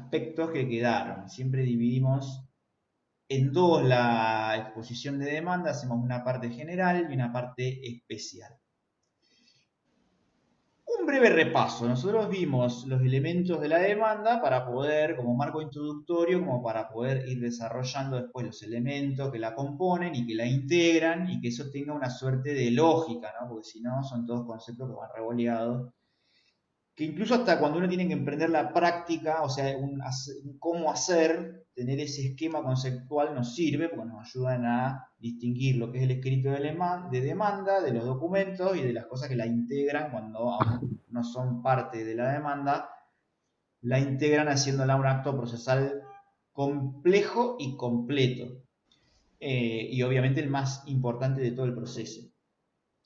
aspectos que quedaron. Siempre dividimos en dos la exposición de demanda, hacemos una parte general y una parte especial. Un breve repaso. Nosotros vimos los elementos de la demanda para poder, como marco introductorio, como para poder ir desarrollando después los elementos que la componen y que la integran y que eso tenga una suerte de lógica, ¿no? Porque si no, son todos conceptos que van revoleados. Que incluso hasta cuando uno tiene que emprender la práctica, o sea, un cómo hacer, tener ese esquema conceptual nos sirve porque nos ayudan a distinguir lo que es el escrito de demanda, de los documentos y de las cosas que la integran cuando aún no son parte de la demanda, la integran haciéndola un acto procesal complejo y completo. Y obviamente el más importante de todo el proceso.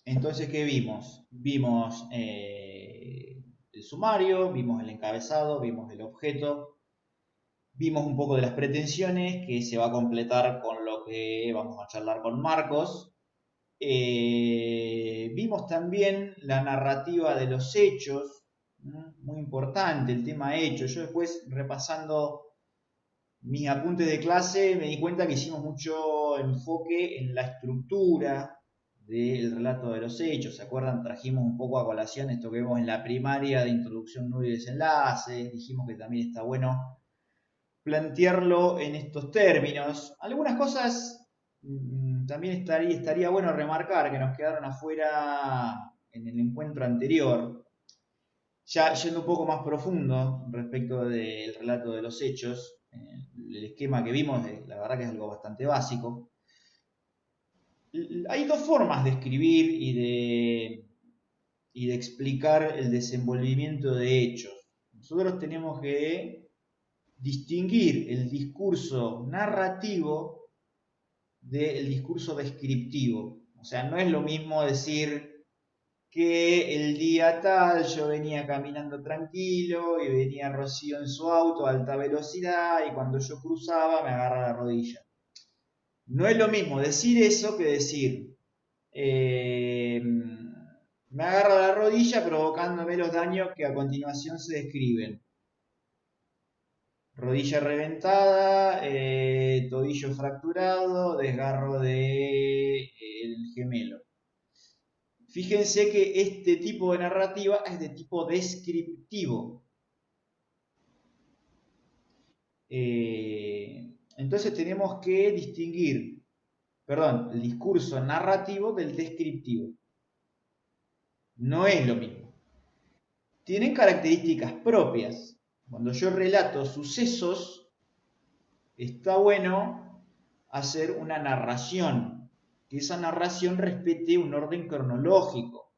Entonces, ¿qué vimos? Vimos el sumario, vimos el encabezado, vimos el objeto, vimos un poco de las pretensiones que se va a completar con lo que vamos a charlar con Marcos. Vimos también la narrativa de los hechos, muy importante el tema hechos. Yo después repasando mis apuntes de clase me di cuenta que hicimos mucho enfoque en la estructura del relato de los hechos. ¿Se acuerdan? Trajimos un poco a colación esto que vemos en la primaria de introducción, nudo y desenlace. Dijimos que también está bueno plantearlo en estos términos. Algunas cosas también estaría bueno remarcar que nos quedaron afuera en el encuentro anterior. Ya yendo un poco más profundo respecto del relato de los hechos, el esquema que vimos, la verdad que es algo bastante básico. Hay dos formas de escribir y de explicar el desenvolvimiento de hechos. Nosotros tenemos que distinguir el discurso narrativo del discurso descriptivo. O sea, no es lo mismo decir que el día tal yo venía caminando tranquilo y venía Rocío en su auto a alta velocidad y cuando yo cruzaba me agarra la rodilla. No es lo mismo decir eso que decir me agarra la rodilla provocándome los daños que a continuación se describen. Rodilla reventada, tobillo fracturado, desgarro del gemelo. Fíjense que este tipo de narrativa es de tipo descriptivo. Entonces tenemos que distinguir, perdón, el discurso narrativo del descriptivo. No es lo mismo. Tienen características propias. Cuando yo relato sucesos, está bueno hacer una narración, que esa narración respete un orden cronológico.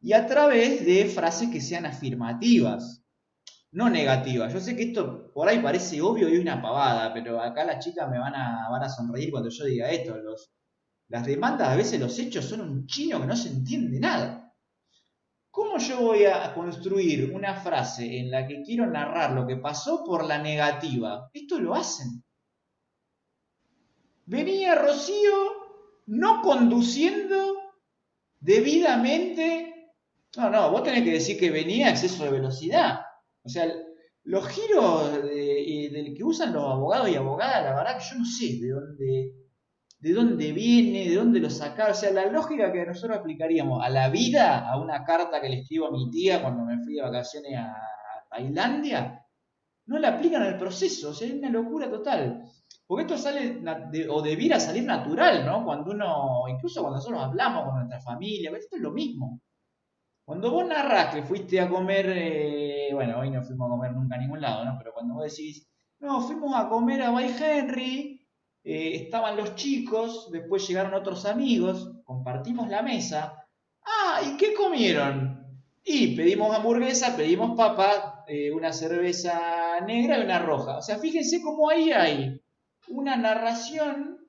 Y a través de frases que sean afirmativas, no negativas. Yo sé que esto por ahí parece obvio y una pavada, pero acá las chicas me van a sonreír cuando yo diga esto. Las demandas, a veces los hechos son un chino que no se entiende nada. ¿Cómo yo voy a construir una frase en la que quiero narrar lo que pasó por la negativa? Esto lo hacen. Venía Rocío no conduciendo debidamente. No, vos tenés que decir que venía a exceso de velocidad. O sea, los giros del que usan los abogados y abogadas, la verdad que yo no sé de dónde viene, de dónde lo sacaron. O sea, la lógica que nosotros aplicaríamos a la vida, a una carta que le escribo a mi tía cuando me fui de vacaciones a Tailandia, no la aplican al proceso. O sea, es una locura total. Porque esto sale, o debiera salir natural, ¿no? Cuando uno, incluso cuando nosotros hablamos con nuestra familia, esto es lo mismo. Cuando vos narrás que fuiste a comer, bueno, hoy no fuimos a comer nunca a ningún lado, ¿no? Pero cuando vos decís, no, fuimos a comer a By Henry, estaban los chicos, después llegaron otros amigos, compartimos la mesa. Ah, ¿y qué comieron? Y pedimos hamburguesa, pedimos papa, una cerveza negra y una roja. O sea, fíjense cómo ahí hay una narración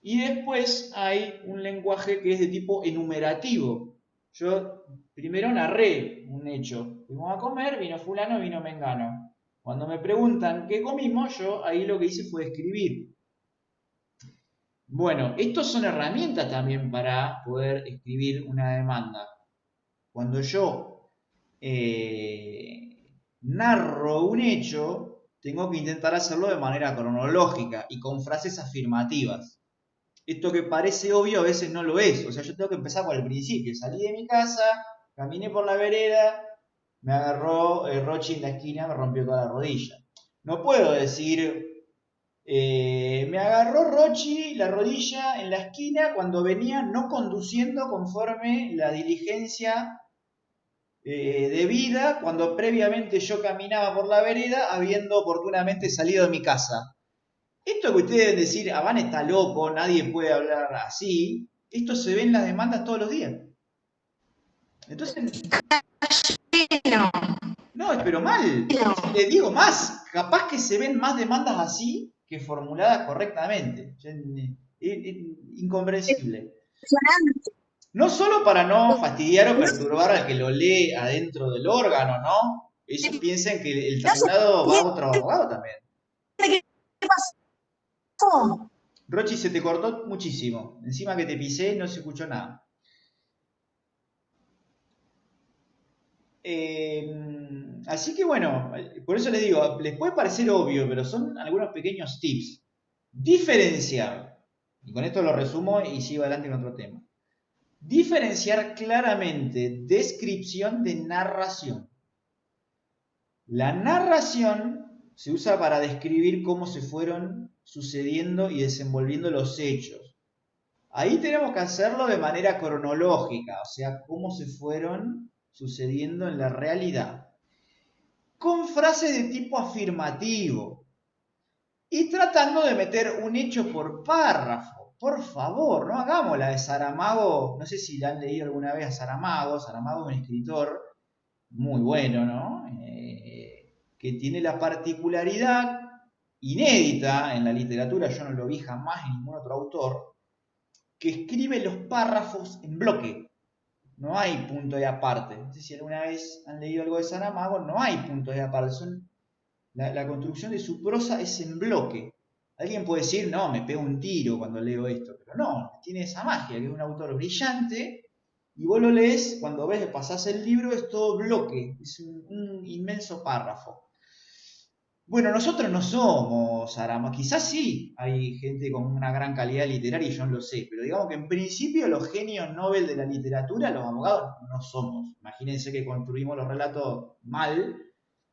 y después hay un lenguaje que es de tipo enumerativo. Yo primero narré un hecho. Fuimos a comer, vino fulano, vino mengano. Cuando me preguntan qué comimos, yo ahí lo que hice fue escribir. Bueno, estos son herramientas también para poder escribir una demanda. Cuando yo narro un hecho, tengo que intentar hacerlo de manera cronológica y con frases afirmativas. Esto que parece obvio a veces no lo es. O sea, yo tengo que empezar por el principio. Salí de mi casa, caminé por la vereda, me agarró Rochi en la esquina, me rompió toda la rodilla. No puedo decir, me agarró Rochi la rodilla en la esquina cuando venía no conduciendo conforme la diligencia debida, cuando previamente yo caminaba por la vereda, habiendo oportunamente salido de mi casa. Esto que ustedes deben decir, Avan está loco, nadie puede hablar así, esto se ve en las demandas todos los días. Entonces, No, no, pero mal. Les digo más, capaz que se ven más demandas así que formuladas correctamente. Incomprensible. No solo para no fastidiar o perturbar al que lo lee adentro del órgano, ¿no? Ellos piensan que el no se traslado va a otro entiende abogado también. qué pasó. Rochi, se te cortó muchísimo. Encima que te pisé no se escuchó nada. Así que bueno, por eso les digo, les puede parecer obvio, pero son algunos pequeños tips. Diferenciar, y con esto lo resumo y sigo adelante con otro tema. Diferenciar claramente descripción de narración. La narración se usa para describir cómo se fueron sucediendo y desenvolviendo los hechos. Ahí tenemos que hacerlo de manera cronológica, o sea, cómo se fueron sucediendo en la realidad, con frases de tipo afirmativo y tratando de meter un hecho por párrafo. Por favor, no hagamos la de Saramago. No sé si la han leído alguna vez a Saramago. Saramago es un escritor muy bueno, ¿no? Que tiene la particularidad inédita en la literatura, yo no lo vi jamás en ningún otro autor, que escribe los párrafos en bloque. No hay punto de aparte. No sé si alguna vez han leído algo de Saramago, no hay puntos de aparte. La construcción de su prosa es en bloque. Alguien puede decir, no, me pego un tiro cuando leo esto, pero no, tiene esa magia, que es un autor brillante, y vos lo lees, cuando ves, pasás el libro, es todo bloque, es un inmenso párrafo. Bueno, nosotros no somos Saramago, quizás sí hay gente con una gran calidad literaria y yo no lo sé, pero digamos que en principio los genios Nobel de la literatura, los abogados, no somos. Imagínense que construimos los relatos mal,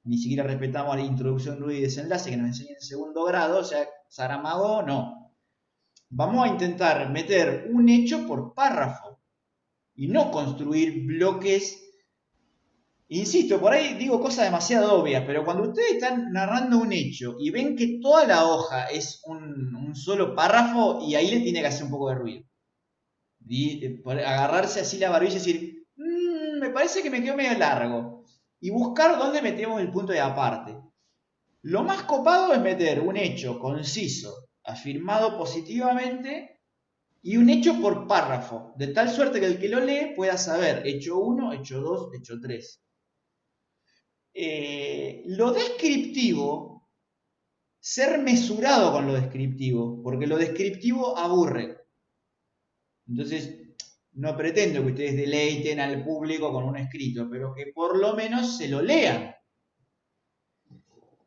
ni siquiera respetamos la introducción, nudo y desenlace que nos enseñan en segundo grado, o sea, Saramago no. Vamos a intentar meter un hecho por párrafo y no construir bloques. Insisto, por ahí digo cosas demasiado obvias, pero cuando ustedes están narrando un hecho y ven que toda la hoja es un solo párrafo, y ahí le tiene que hacer un poco de ruido. Y agarrarse así la barbilla y decir, me parece que me quedó medio largo. Y buscar dónde metemos el punto de aparte. Lo más copado es meter un hecho conciso, afirmado positivamente, y un hecho por párrafo, de tal suerte que el que lo lee pueda saber hecho 1, hecho 2, hecho 3. Lo descriptivo, ser mesurado con lo descriptivo, porque lo descriptivo aburre. Entonces, no pretendo que ustedes deleiten al público con un escrito, pero que por lo menos se lo lean.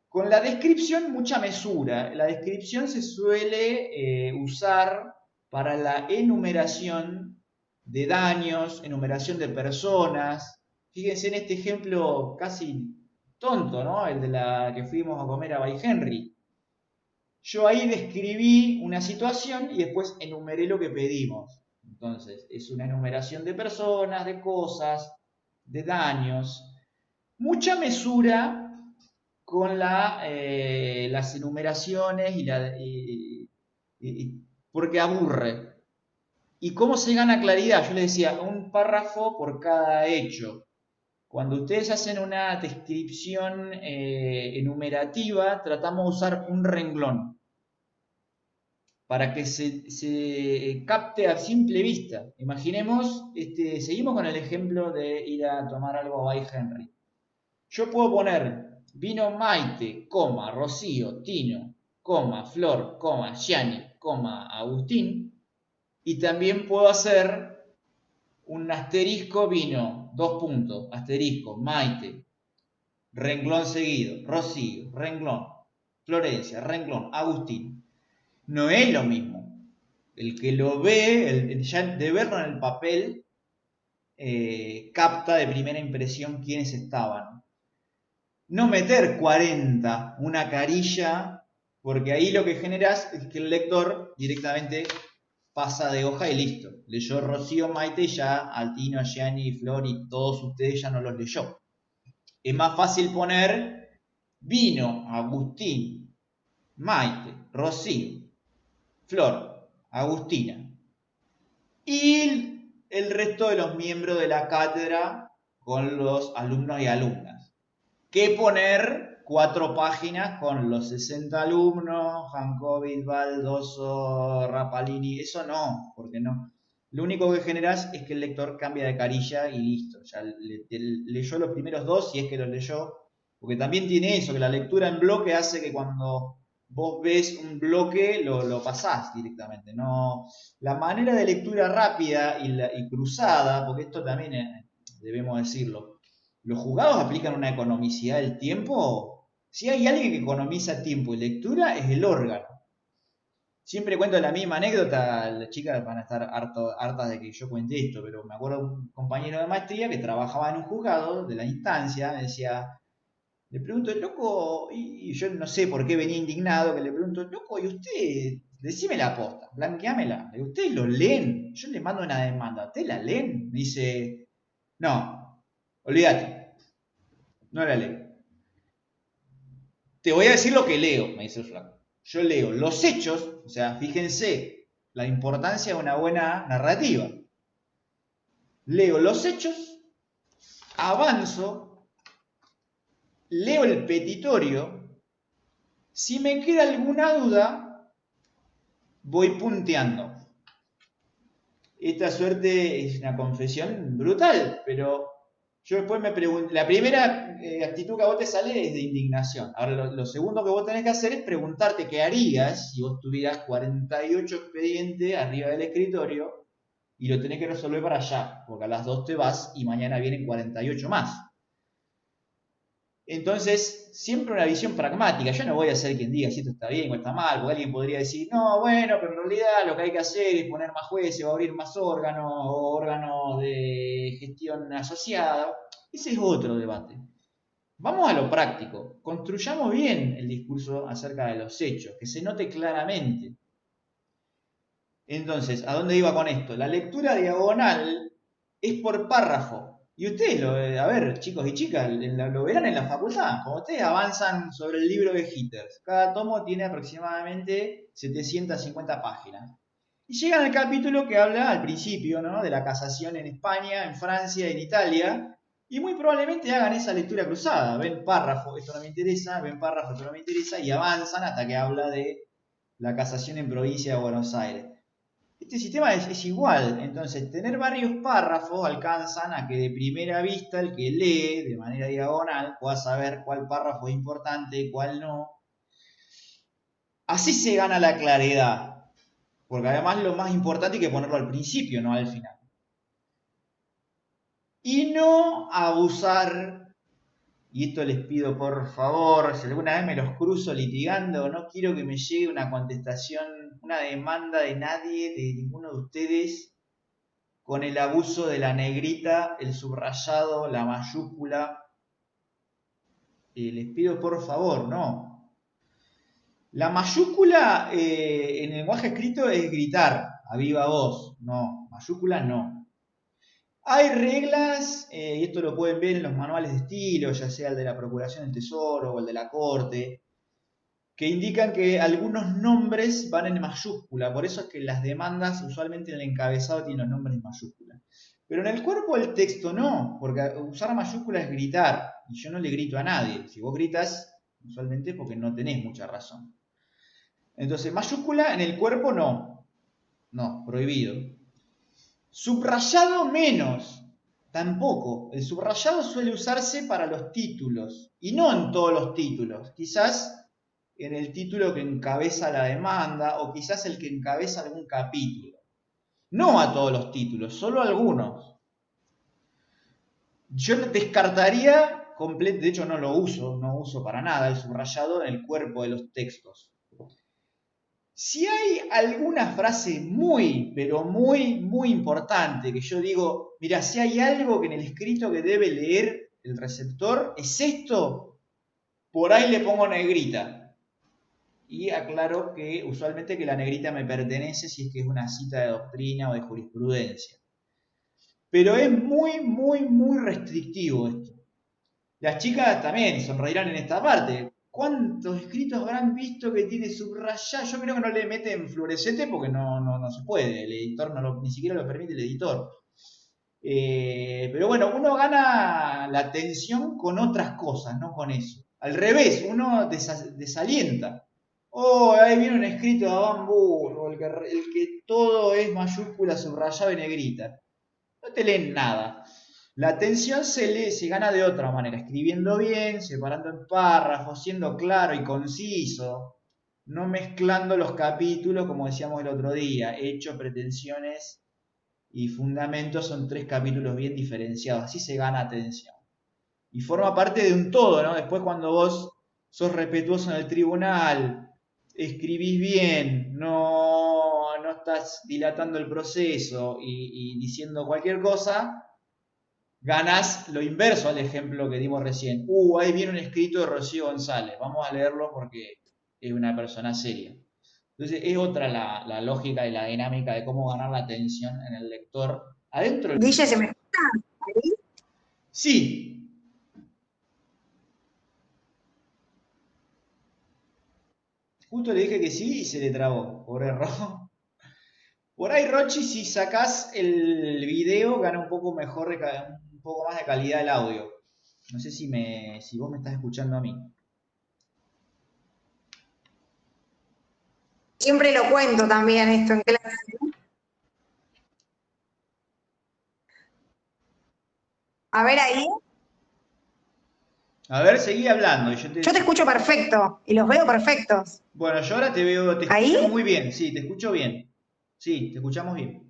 Con la descripción, mucha mesura. La descripción se suele usar para la enumeración de daños, enumeración de personas. Fíjense en este ejemplo casi tonto, ¿no? El de la que fuimos a comer a By Henry. Yo ahí describí una situación y después enumeré lo que pedimos. Entonces, es una enumeración de personas, de cosas, de daños. Mucha mesura con las enumeraciones porque aburre. ¿Y cómo se gana claridad? Yo les decía, un párrafo por cada hecho. Cuando ustedes hacen una descripción enumerativa, tratamos de usar un renglón para que se capte a simple vista. Imaginemos, seguimos con el ejemplo de ir a tomar algo a By Henry. Yo puedo poner vino Maite, coma, Rocío, Tino, coma, Flor, coma, Gianni, coma, Agustín. Y también puedo hacer un asterisco vino, dos puntos, asterisco, Maite, renglón seguido, Rocío, renglón, Florencia, renglón, Agustín. No es lo mismo. El que lo ve, ya de verlo en el papel, capta de primera impresión quiénes estaban. No meter 40, una carilla, porque ahí lo que generas es que el lector directamente pasa de hoja y listo. Leyó Rocío, Maite, ya Altino, Gianni, Flor y todos ustedes ya no los leyó. Es más fácil poner Vino, Agustín, Maite, Rocío, Flor, Agustina. Y el resto de los miembros de la cátedra con los alumnos y alumnas. ¿Qué poner 4 páginas con los 60 alumnos, Jankovic, Baldoso, Rapalini? Eso no, porque no. Lo único que generas es que el lector cambia de carilla y listo. Ya leyó los primeros 2 si es que los leyó. Porque también tiene eso, que la lectura en bloque hace que cuando vos ves un bloque lo pasás directamente. No, la manera de lectura rápida y cruzada, porque esto también debemos decirlo, los juzgados aplican una economicidad del tiempo. Si hay alguien que economiza tiempo y lectura, es el órgano. Siempre cuento la misma anécdota, las chicas van a estar hartas de que yo cuente esto, pero me acuerdo de un compañero de maestría que trabajaba en un juzgado de la instancia, me decía, le pregunto, loco, y yo no sé por qué venía indignado, que le pregunto, loco, ¿y usted? Decime la posta, blanqueámela. Le digo, ¿ustedes lo leen? Yo le mando una demanda, ¿ustedes la leen? Me dice, no, olvídate, no la leo. Te voy a decir lo que leo, me dice el flaco. Yo leo los hechos, o sea, fíjense la importancia de una buena narrativa. Leo los hechos, avanzo, leo el petitorio. Si me queda alguna duda, voy punteando. Esta suerte es una confesión brutal, pero yo después me pregunto, la primera actitud que a vos te sale es de indignación. Ahora, lo segundo que vos tenés que hacer es preguntarte qué harías si vos tuvieras 48 expedientes arriba del escritorio y lo tenés que resolver para allá, porque a las 2 te vas y mañana vienen 48 más. Entonces, siempre una visión pragmática. Yo no voy a ser quien diga si esto está bien o está mal, porque alguien podría decir, no, bueno, pero en realidad lo que hay que hacer es poner más jueces o abrir más órganos o órganos de gestión asociada. Ese es otro debate. Vamos a lo práctico. Construyamos bien el discurso acerca de los hechos, que se note claramente. Entonces, ¿a dónde iba con esto? La lectura diagonal es por párrafo. Y ustedes, a ver, chicos y chicas, lo verán en la facultad. Como ustedes avanzan sobre el libro de Hitters, cada tomo tiene aproximadamente 750 páginas. Y llegan al capítulo que habla al principio, ¿no?, de la casación en España, en Francia, en Italia. Y muy probablemente hagan esa lectura cruzada. Ven párrafo, esto no me interesa, ven párrafo, esto no me interesa, y avanzan hasta que habla de la casación en provincia de Buenos Aires. Este sistema es igual, entonces tener varios párrafos alcanzan a que de primera vista el que lee de manera diagonal pueda saber cuál párrafo es importante y cuál no. Así se gana la claridad, porque además lo más importante hay que ponerlo al principio, no al final. Y no abusar, y esto les pido por favor, si alguna vez me los cruzo litigando, no quiero que me llegue una contestación, una demanda de nadie, de ninguno de ustedes, con el abuso de la negrita, el subrayado, la mayúscula. Les pido por favor, no. La mayúscula en el lenguaje escrito es gritar a viva voz, no, mayúscula no. Hay reglas, y esto lo pueden ver en los manuales de estilo, ya sea el de la Procuración del Tesoro o el de la Corte, que indican que algunos nombres van en mayúscula, por eso es que las demandas usualmente en el encabezado tienen los nombres en mayúscula. Pero en el cuerpo del texto no, porque usar mayúscula es gritar, y yo no le grito a nadie. Si vos gritas, usualmente es porque no tenés mucha razón. Entonces, mayúscula en el cuerpo no, prohibido. Subrayado menos, tampoco. El subrayado suele usarse para los títulos, y no en todos los títulos. Quizás en el título que encabeza la demanda, o quizás el que encabeza algún capítulo. No a todos los títulos, solo a algunos. Yo descartaría completa, de hecho no lo uso, no uso para nada el subrayado en el cuerpo de los textos. Si hay alguna frase muy, pero muy, muy importante que yo digo, mira, si hay algo que en el escrito que debe leer el receptor, es esto, por ahí le pongo negrita. Y aclaro que usualmente que la negrita me pertenece si es que es una cita de doctrina o de jurisprudencia. Pero es muy, muy, muy restrictivo esto. Las chicas también sonreirán en esta parte. ¿Cuántos escritos habrán visto que tiene subrayado? Yo creo que no le meten fluorescente porque no se puede. El editor ni siquiera lo permite el editor. Pero bueno, uno gana la atención con otras cosas, no con eso. Al revés, uno desalienta. Oh, ahí viene un escrito de Bambú, el que todo es mayúscula, subrayado y negrita. No te leen nada. La atención se gana de otra manera, escribiendo bien, separando en párrafos, siendo claro y conciso, no mezclando los capítulos, como decíamos el otro día. Hechos, pretensiones y fundamentos son 3 capítulos bien diferenciados, así se gana atención. Y forma parte de un todo, ¿no? Después cuando vos sos respetuoso en el tribunal, escribís bien, no estás dilatando el proceso y diciendo cualquier cosa, ganás lo inverso al ejemplo que dimos recién. Ahí viene un escrito de Rocío González, vamos a leerlo porque es una persona seria. Entonces es otra la lógica y la dinámica de cómo ganar la atención en el lector adentro del Guille, ¿se me libro. escucha ahí? Sí, justo le dije que sí y se le trabó, pobre Ro. Por ahí, Rochi, si sacás el video, gana un poco mejor, un poco más de calidad el audio. No sé si vos me estás escuchando a mí. Siempre lo cuento también esto en clase. A ver ahí. A ver, seguí hablando. Y yo Yo te escucho perfecto y los veo perfectos. Bueno, yo ahora te escucho ¿Ahí? muy bien. Sí, te escucho bien. Sí, te escuchamos bien.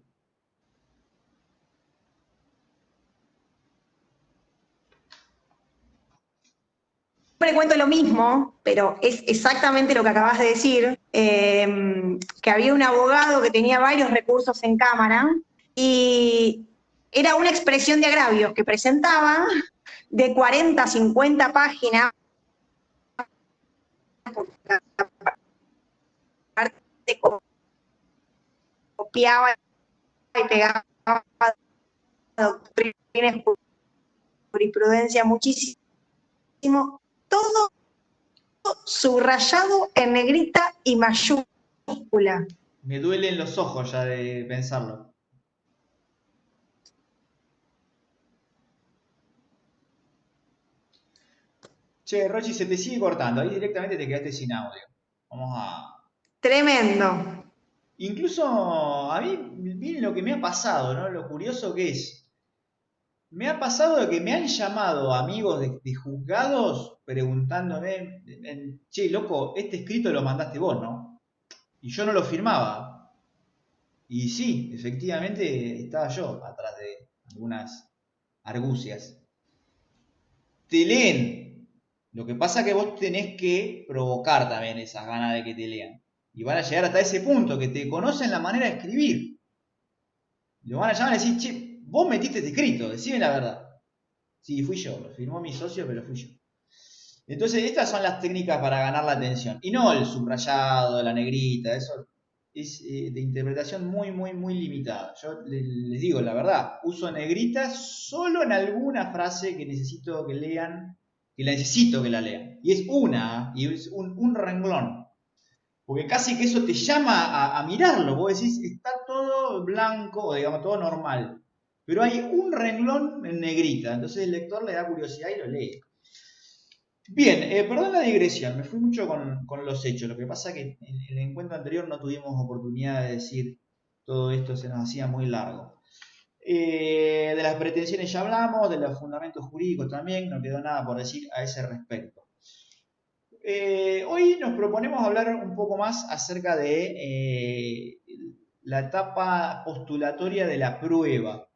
Siempre cuento lo mismo, pero es exactamente lo que acabas de decir, que había un abogado que tenía varios recursos en cámara y era una expresión de agravios que presentaba de 40 a 50 páginas, copiaba y pegaba doctrinas, jurisprudencia, muchísimo, todo subrayado en negrita y mayúscula. Me duelen los ojos ya de pensarlo. Che, Rochi, se te sigue cortando. Ahí directamente te quedaste sin audio. Vamos a... Tremendo. Incluso a mí, miren lo que me ha pasado, ¿no? Lo curioso que es. Me ha pasado de que me han llamado amigos de juzgados preguntándome, che, loco, este escrito lo mandaste vos, ¿no? Y yo no lo firmaba. Y sí, efectivamente estaba yo atrás de algunas argucias. Te leen. Lo que pasa es que vos tenés que provocar también esas ganas de que te lean. Y van a llegar hasta ese punto, que te conocen la manera de escribir. Lo van a llamar y decir, che, vos metiste este escrito, decime la verdad. Sí, fui yo, lo firmó mi socio, pero fui yo. Entonces, estas son las técnicas para ganar la atención. Y no el subrayado, la negrita, eso es de interpretación muy, muy, muy limitada. Yo les digo la verdad, uso negrita solo en alguna frase que necesito que lean, que la necesito que la lean. Y es una, y es un renglón. Porque casi que eso te llama a mirarlo. Vos decís, está todo blanco, o digamos, todo normal. Pero hay un renglón en negrita. Entonces el lector le da curiosidad y lo lee. Bien, perdón la digresión, me fui mucho con los hechos. Lo que pasa es que en el encuentro anterior no tuvimos oportunidad de decir todo esto, se nos hacía muy largo. De las pretensiones ya hablamos, de los fundamentos jurídicos también, no quedó nada por decir a ese respecto. Hoy nos proponemos hablar un poco más acerca de la etapa postulatoria de la prueba.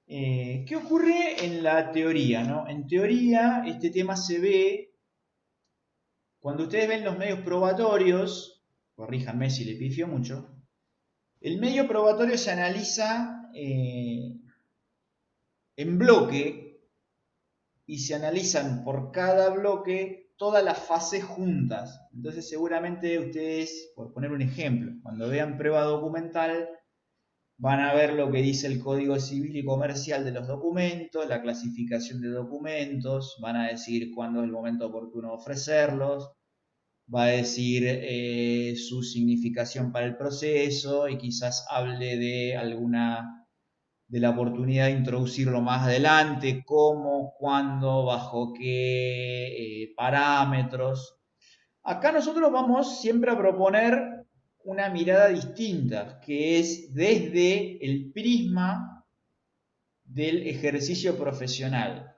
¿Qué ocurre en la teoría, no? En teoría, este tema se ve cuando ustedes ven los medios probatorios, corríjanme si le pifio mucho, el medio probatorio se analiza en bloque y se analizan por cada bloque todas las fases juntas. Entonces seguramente ustedes, por poner un ejemplo, cuando vean prueba documental, van a ver lo que dice el Código Civil y Comercial de los documentos, la clasificación de documentos, van a decir cuándo es el momento oportuno de ofrecerlos, va a decir su significación para el proceso y quizás hable de alguna de la oportunidad de introducirlo más adelante, cómo, cuándo, bajo qué parámetros. Acá nosotros vamos siempre a proponer una mirada distinta, que es desde el prisma del ejercicio profesional.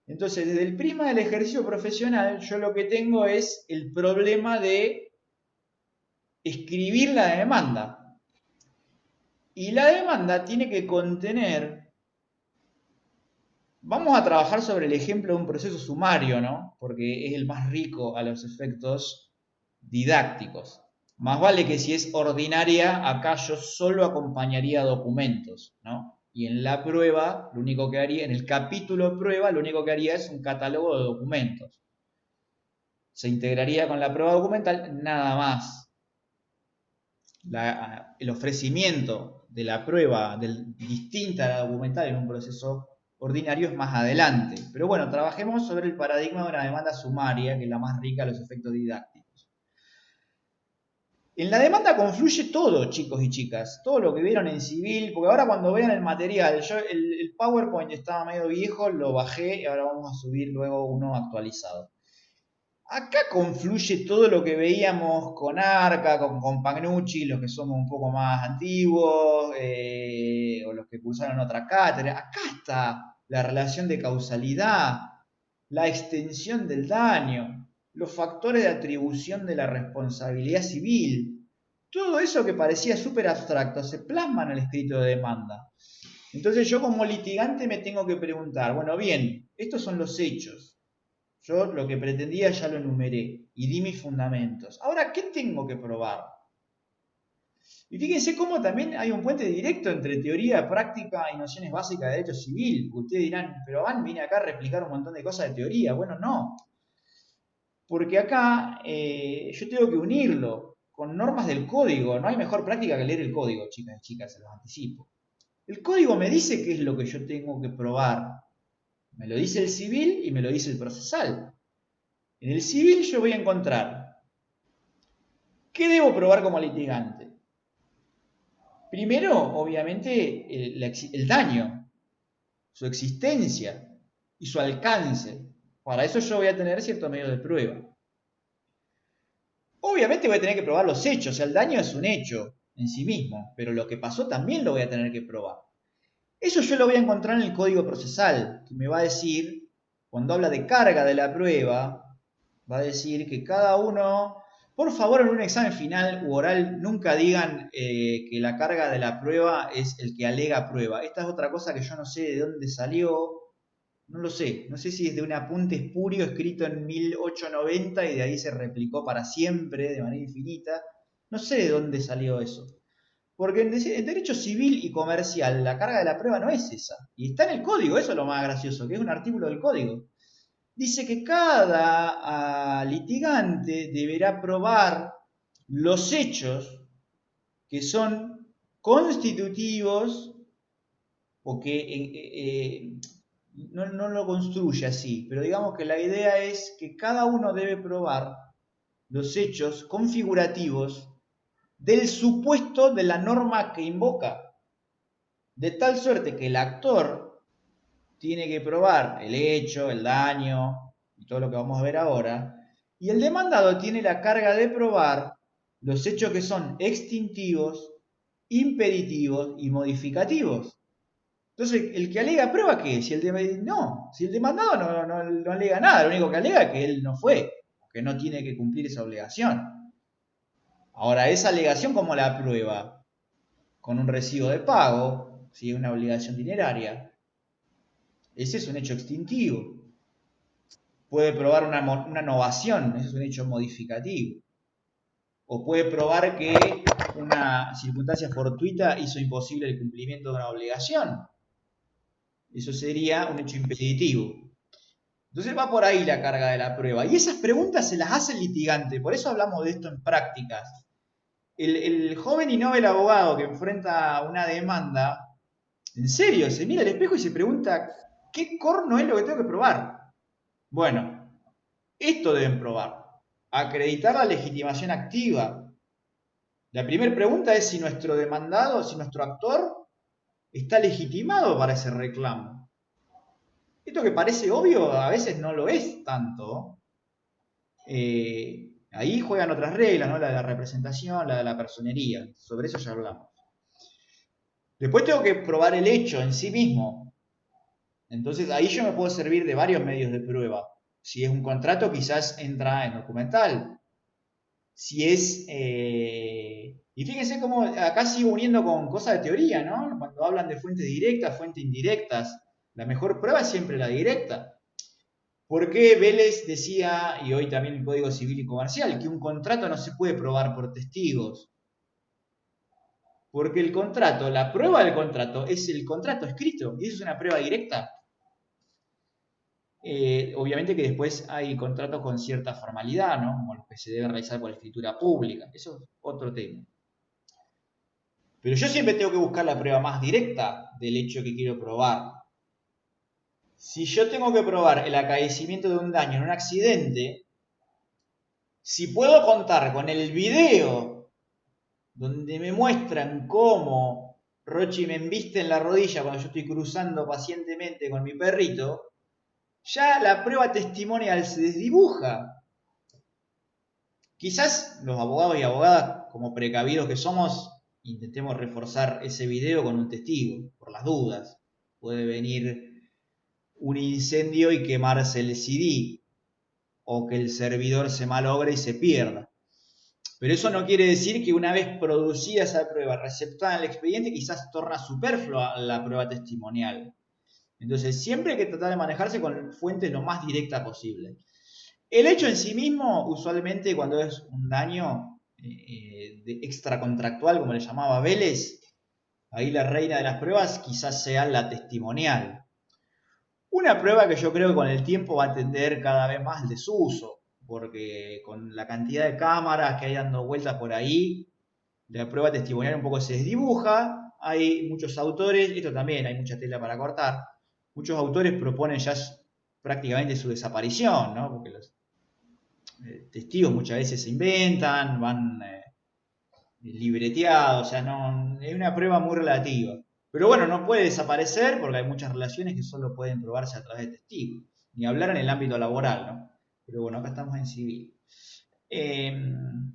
Entonces, desde el prisma del ejercicio profesional, yo lo que tengo es el problema de escribir la demanda. Y la demanda tiene que contener, vamos a trabajar sobre el ejemplo de un proceso sumario, ¿no? Porque es el más rico a los efectos didácticos. Más vale que si es ordinaria, acá yo solo acompañaría documentos, ¿no? Y en la prueba, lo único que haría, en el capítulo prueba, lo único que haría es un catálogo de documentos. Se integraría con la prueba documental, nada más. El ofrecimiento de la prueba distinta a la documental en un proceso ordinario es más adelante. Pero bueno, trabajemos sobre el paradigma de una demanda sumaria, que es la más rica a los efectos didácticos. En la demanda confluye todo, chicos y chicas, todo lo que vieron en civil, porque ahora cuando vean el material, yo el PowerPoint estaba medio viejo, lo bajé y ahora vamos a subir luego uno actualizado. Acá confluye todo lo que veíamos con Arca, con Pagnucci, los que somos un poco más antiguos, o los que cursaron otra cátedra. Acá está la relación de causalidad, la extensión del daño, los factores de atribución de la responsabilidad civil. Todo eso que parecía súper abstracto se plasma en el escrito de demanda. Entonces yo como litigante me tengo que preguntar, bueno, bien, estos son los hechos. Yo lo que pretendía ya lo enumeré y di mis fundamentos. Ahora, ¿qué tengo que probar? Y fíjense cómo también hay un puente directo entre teoría, práctica y nociones básicas de derecho civil. Ustedes dirán, pero Van, vine acá a replicar un montón de cosas de teoría. Bueno, no. Porque acá yo tengo que unirlo con normas del código. No hay mejor práctica que leer el código, chicas y chicas, se los anticipo. El código me dice qué es lo que yo tengo que probar. Me lo dice el civil y me lo dice el procesal. En el civil yo voy a encontrar, ¿qué debo probar como litigante? Primero, obviamente, el daño, su existencia y su alcance. Para eso yo voy a tener cierto medio de prueba. Obviamente voy a tener que probar los hechos, o sea, el daño es un hecho en sí mismo, pero lo que pasó también lo voy a tener que probar. Eso yo lo voy a encontrar en el código procesal, que me va a decir, cuando habla de carga de la prueba, va a decir que cada uno, por favor, en un examen final u oral, nunca digan que la carga de la prueba es el que alega prueba. Esta es otra cosa que yo no sé de dónde salió, no lo sé. No sé si es de un apunte espurio escrito en 1890 y de ahí se replicó para siempre, de manera infinita. No sé de dónde salió eso. Porque en derecho civil y comercial la carga de la prueba no es esa. Y está en el código, eso es lo más gracioso, que es un artículo del código. Dice que cada litigante deberá probar los hechos que son constitutivos o que no lo construye así, pero digamos que la idea es que cada uno debe probar los hechos configurativos del supuesto de la norma que invoca, de tal suerte que el actor tiene que probar el hecho, el daño y todo lo que vamos a ver ahora, y el demandado tiene la carga de probar los hechos que son extintivos, impeditivos y modificativos. Entonces, el que alega prueba qué, si el demandado no alega nada, lo único que alega es que él no fue, que no tiene que cumplir esa obligación. Ahora, esa alegación, ¿cómo la prueba? Con un recibo de pago, si es una obligación dineraria, Ese es un hecho extintivo. Puede probar una novación, ese es un hecho modificativo. O puede probar que una circunstancia fortuita hizo imposible el cumplimiento de una obligación. Eso sería un hecho impeditivo. Entonces va por ahí la carga de la prueba. Y esas preguntas se las hace el litigante. Por eso hablamos de esto en prácticas. El joven y novel abogado que enfrenta una demanda, en serio, se mira al espejo y se pregunta, ¿qué corno es lo que tengo que probar? Bueno, esto deben probar. Acreditar la legitimación activa. La primera pregunta es si nuestro demandado, si nuestro actor está legitimado para ese reclamo. Esto que parece obvio, a veces no lo es tanto. Ahí juegan otras reglas, ¿no? La de la representación, la de la personería. Sobre eso ya hablamos. Después tengo que probar el hecho en sí mismo. Entonces ahí yo me puedo servir de varios medios de prueba. Si es un contrato, quizás entra en documental. Si es... Y fíjense cómo acá sigo uniendo con cosas de teoría, ¿no? Cuando hablan de fuentes directas, fuentes indirectas. La mejor prueba es siempre la directa. ¿Por qué Vélez decía, y hoy también el Código Civil y Comercial, que un contrato no se puede probar por testigos? Porque el contrato, la prueba del contrato, es el contrato escrito, y eso es una prueba directa. Obviamente que después hay contratos con cierta formalidad, ¿no? Como los que se deben realizar por escritura pública. Eso es otro tema. Pero yo siempre tengo que buscar la prueba más directa del hecho que quiero probar. Si yo tengo que probar el acaecimiento de un daño en un accidente, si puedo contar con el video donde me muestran cómo Rochi me embiste en la rodilla cuando yo estoy cruzando pacientemente con mi perrito, ya la prueba testimonial se desdibuja. Quizás los abogados y abogadas, como precavidos que somos, intentemos reforzar ese video con un testigo, por las dudas. Puede venir un incendio y quemarse el CD, o que el servidor se malogre y se pierda. Pero eso no quiere decir que una vez producida esa prueba, receptada en el expediente, quizás torna superflua la prueba testimonial. Entonces, siempre hay que tratar de manejarse con fuentes lo más directa posible. El hecho en sí mismo, usualmente cuando es un daño extracontractual, como le llamaba Vélez, ahí la reina de las pruebas quizás sea la testimonial. Una prueba que yo creo que con el tiempo va a tender cada vez más al desuso, porque con la cantidad de cámaras que hay dando vueltas por ahí, la prueba testimonial un poco se desdibuja. Hay muchos autores, esto también hay mucha tela para cortar, muchos autores proponen ya prácticamente su desaparición, ¿no? Porque los testigos muchas veces se inventan, van libreteados, o sea, no, es una prueba muy relativa. Pero bueno, no puede desaparecer porque hay muchas relaciones que solo pueden probarse a través de testigos. Ni hablar en el ámbito laboral, ¿no? Pero bueno, acá estamos en civil.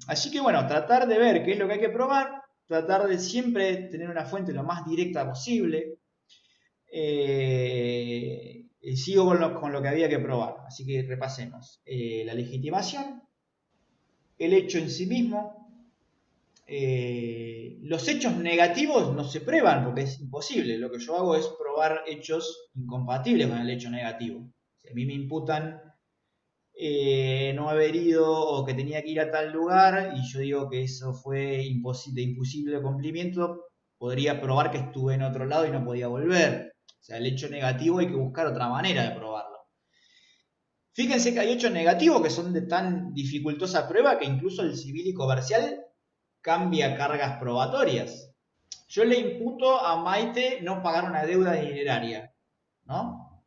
Así que bueno, tratar de ver qué es lo que hay que probar, tratar de siempre tener una fuente lo más directa posible. Sigo con lo que había que probar, así que repasemos. La legitimación, el hecho en sí mismo. Los hechos negativos no se prueban porque es imposible. Lo que yo hago es probar hechos incompatibles con el hecho negativo. Si a mí me imputan no haber ido o que tenía que ir a tal lugar y yo digo que eso fue de imposible cumplimiento, podría probar que estuve en otro lado y no podía volver. O sea, el hecho negativo hay que buscar otra manera de probarlo. Fíjense que hay hechos negativos que son de tan dificultosa prueba que incluso el civil y comercial cambia cargas probatorias. Yo le imputo a Maite no pagar una deuda dineraria, ¿no?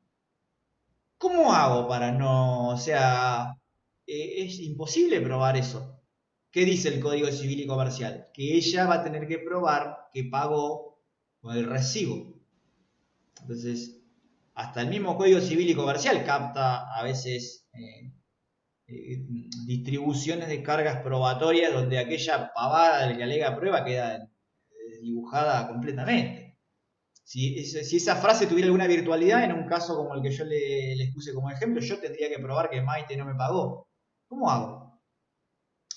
¿Cómo hago para no, o sea, es imposible probar eso? ¿Qué dice el Código Civil y Comercial? Que ella va a tener que probar que pagó con el recibo. Entonces, hasta el mismo Código Civil y Comercial capta a veces distribuciones de cargas probatorias donde aquella pavada del que alega prueba queda dibujada completamente. Si esa frase tuviera alguna virtualidad, en un caso como el que yo les puse como ejemplo, yo tendría que probar que Maite no me pagó. ¿Cómo hago?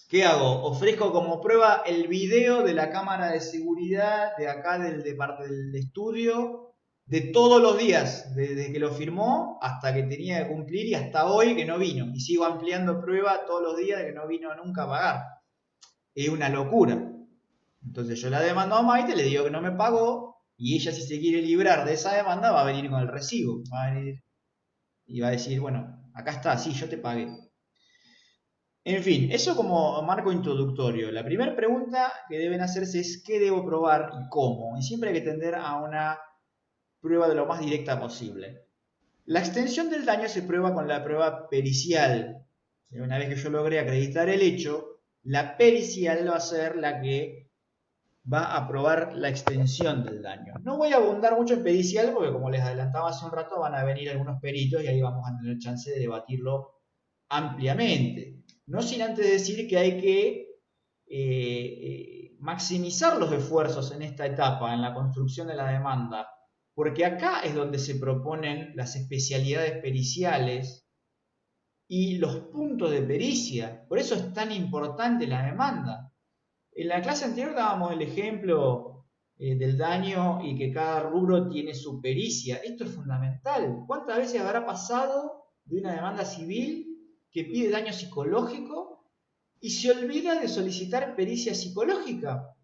¿Qué hago? Ofrezco como prueba el video de la cámara de seguridad de acá del estudio de todos los días, desde que lo firmó hasta que tenía que cumplir y hasta hoy que no vino. Y sigo ampliando prueba todos los días de que no vino nunca a pagar. Es una locura. Entonces yo la demando a Maite, le digo que no me pagó y ella si se quiere librar de esa demanda va a venir con el recibo. Va a venir y va a decir, bueno, acá está, sí, yo te pagué. En fin, eso como marco introductorio. La primera pregunta que deben hacerse es qué debo probar y cómo. Y siempre hay que tender a una prueba de lo más directa posible. La extensión del daño se prueba con la prueba pericial. Una vez que yo logré acreditar el hecho, la pericial va a ser la que va a probar la extensión del daño. No voy a abundar mucho en pericial porque como les adelantaba hace un rato van a venir algunos peritos y ahí vamos a tener chance de debatirlo ampliamente. No sin antes decir que hay que maximizar los esfuerzos en esta etapa, en la construcción de la demanda, porque acá es donde se proponen las especialidades periciales y los puntos de pericia. Por eso es tan importante la demanda. En la clase anterior dábamos el ejemplo del daño y que cada rubro tiene su pericia. Esto es fundamental. ¿Cuántas veces habrá pasado de una demanda civil que pide daño psicológico y se olvida de solicitar pericia psicológica?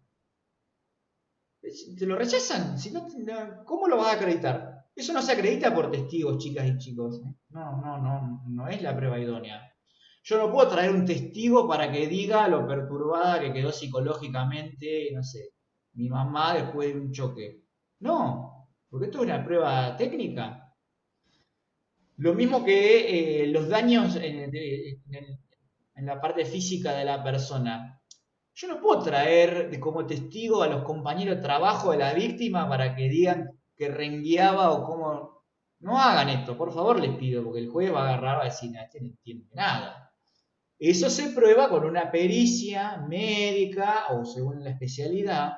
Te lo rechazan. Si no, ¿cómo lo vas a acreditar? Eso no se acredita por testigos, chicas y chicos. No es la prueba idónea. Yo no puedo traer un testigo para que diga lo perturbada que quedó psicológicamente, no sé, mi mamá después de un choque. No, porque esto es una prueba técnica. Lo mismo que los daños en la parte física de la persona. Yo no puedo traer como testigo a los compañeros de trabajo de la víctima para que digan que rengueaba o cómo. No hagan esto, por favor les pido, porque el juez va a agarrar y va a decir, este no entiende nada. Eso se prueba con una pericia médica o según la especialidad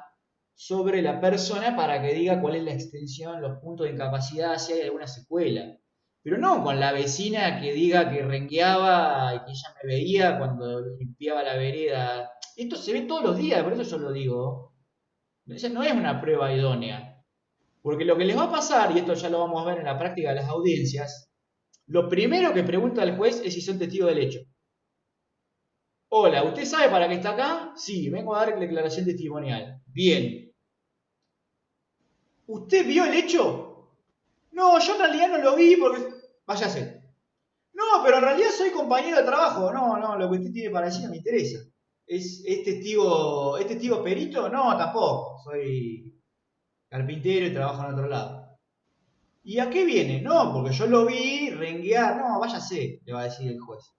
sobre la persona para que diga cuál es la extensión, los puntos de incapacidad, si hay alguna secuela. Pero no con la vecina que diga que rengueaba y que ella me veía cuando limpiaba la vereda. Esto se ve todos los días, por eso yo lo digo. Esa no es una prueba idónea. Porque lo que les va a pasar, y esto ya lo vamos a ver en la práctica de las audiencias, lo primero que pregunta el juez es si son testigos del hecho. Hola, ¿usted sabe para qué está acá? Sí, vengo a dar declaración testimonial. Bien. ¿Usted vio el hecho? No, yo en realidad no lo vi porque. Váyase. No, pero en realidad soy compañero de trabajo. No, lo que usted tiene para decir no me interesa. ¿Es testigo perito? No, tampoco. Soy carpintero y trabajo en otro lado. ¿Y a qué viene? No, porque yo lo vi renguear. No, váyase, le va a decir el juez.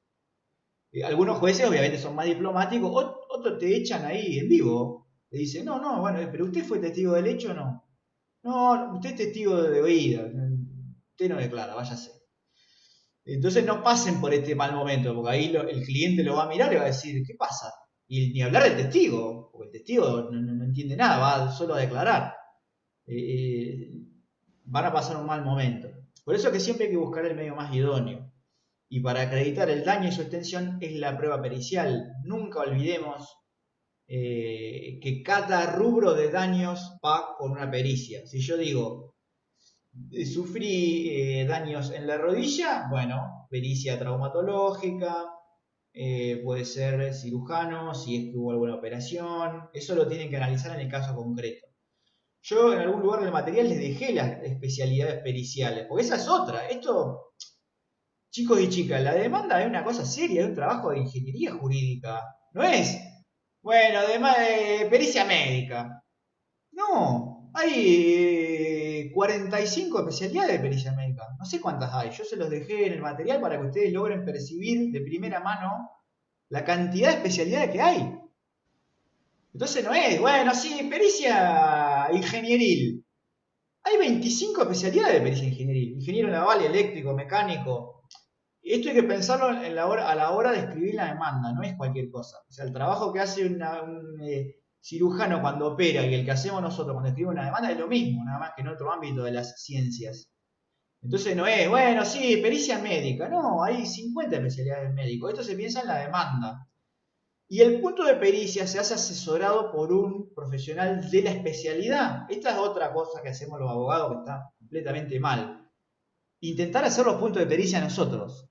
Algunos jueces obviamente son más diplomáticos, otros te echan ahí en vivo. Le dicen, no, bueno, pero usted fue testigo del hecho o no. No, usted es testigo de oída. Usted no declara, váyase. Entonces no pasen por este mal momento, porque ahí el cliente lo va a mirar y va a decir, ¿qué pasa? Y ni hablar del testigo, porque el testigo no entiende nada, va solo a declarar. Van a pasar un mal momento. Por eso es que siempre hay que buscar el medio más idóneo. Y para acreditar el daño y su extensión es la prueba pericial. Nunca olvidemos que cada rubro de daños va con una pericia. Si yo digo, sufrí daños en la rodilla, bueno, pericia traumatológica, puede ser cirujano, si es que hubo alguna operación, eso lo tienen que analizar en el caso concreto. Yo en algún lugar del material les dejé las especialidades periciales, porque esa es otra. Esto, chicos y chicas, la demanda es una cosa seria, es un trabajo de ingeniería jurídica. No es, bueno, además de pericia médica. No, hay 45 especialidades de pericia médica. No sé cuántas hay. Yo se los dejé en el material para que ustedes logren percibir de primera mano la cantidad de especialidades que hay. Entonces no es, bueno, sí, pericia ingenieril. Hay 25 especialidades de pericia ingenieril. Ingeniero naval, eléctrico, mecánico. Esto hay que pensarlo a la hora de escribir la demanda, no es cualquier cosa. O sea, el trabajo que hace un cirujano cuando opera y el que hacemos nosotros cuando escribimos una demanda es lo mismo, nada más que en otro ámbito de las ciencias. Entonces no es, bueno, sí, pericia médica. No, hay 50 especialidades médicas. Esto se piensa en la demanda. Y el punto de pericia se hace asesorado por un profesional de la especialidad. Esta es otra cosa que hacemos los abogados que está completamente mal. Intentar hacer los puntos de pericia nosotros.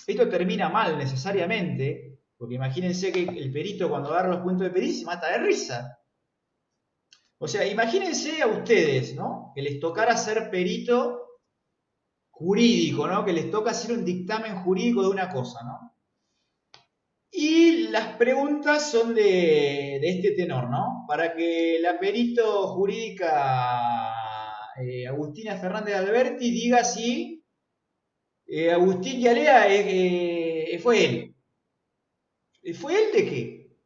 Esto termina mal necesariamente, porque imagínense que el perito cuando agarra los puntos de pericia se mata de risa. O sea, imagínense a ustedes, ¿no? Que les tocara ser perito jurídico, ¿no? Que les toca hacer un dictamen jurídico de una cosa, ¿no? Y las preguntas son de este tenor, ¿no? Para que la perito jurídica Agustina Fernández Alberti diga si Agustín Yalea fue él. ¿Fue él de qué?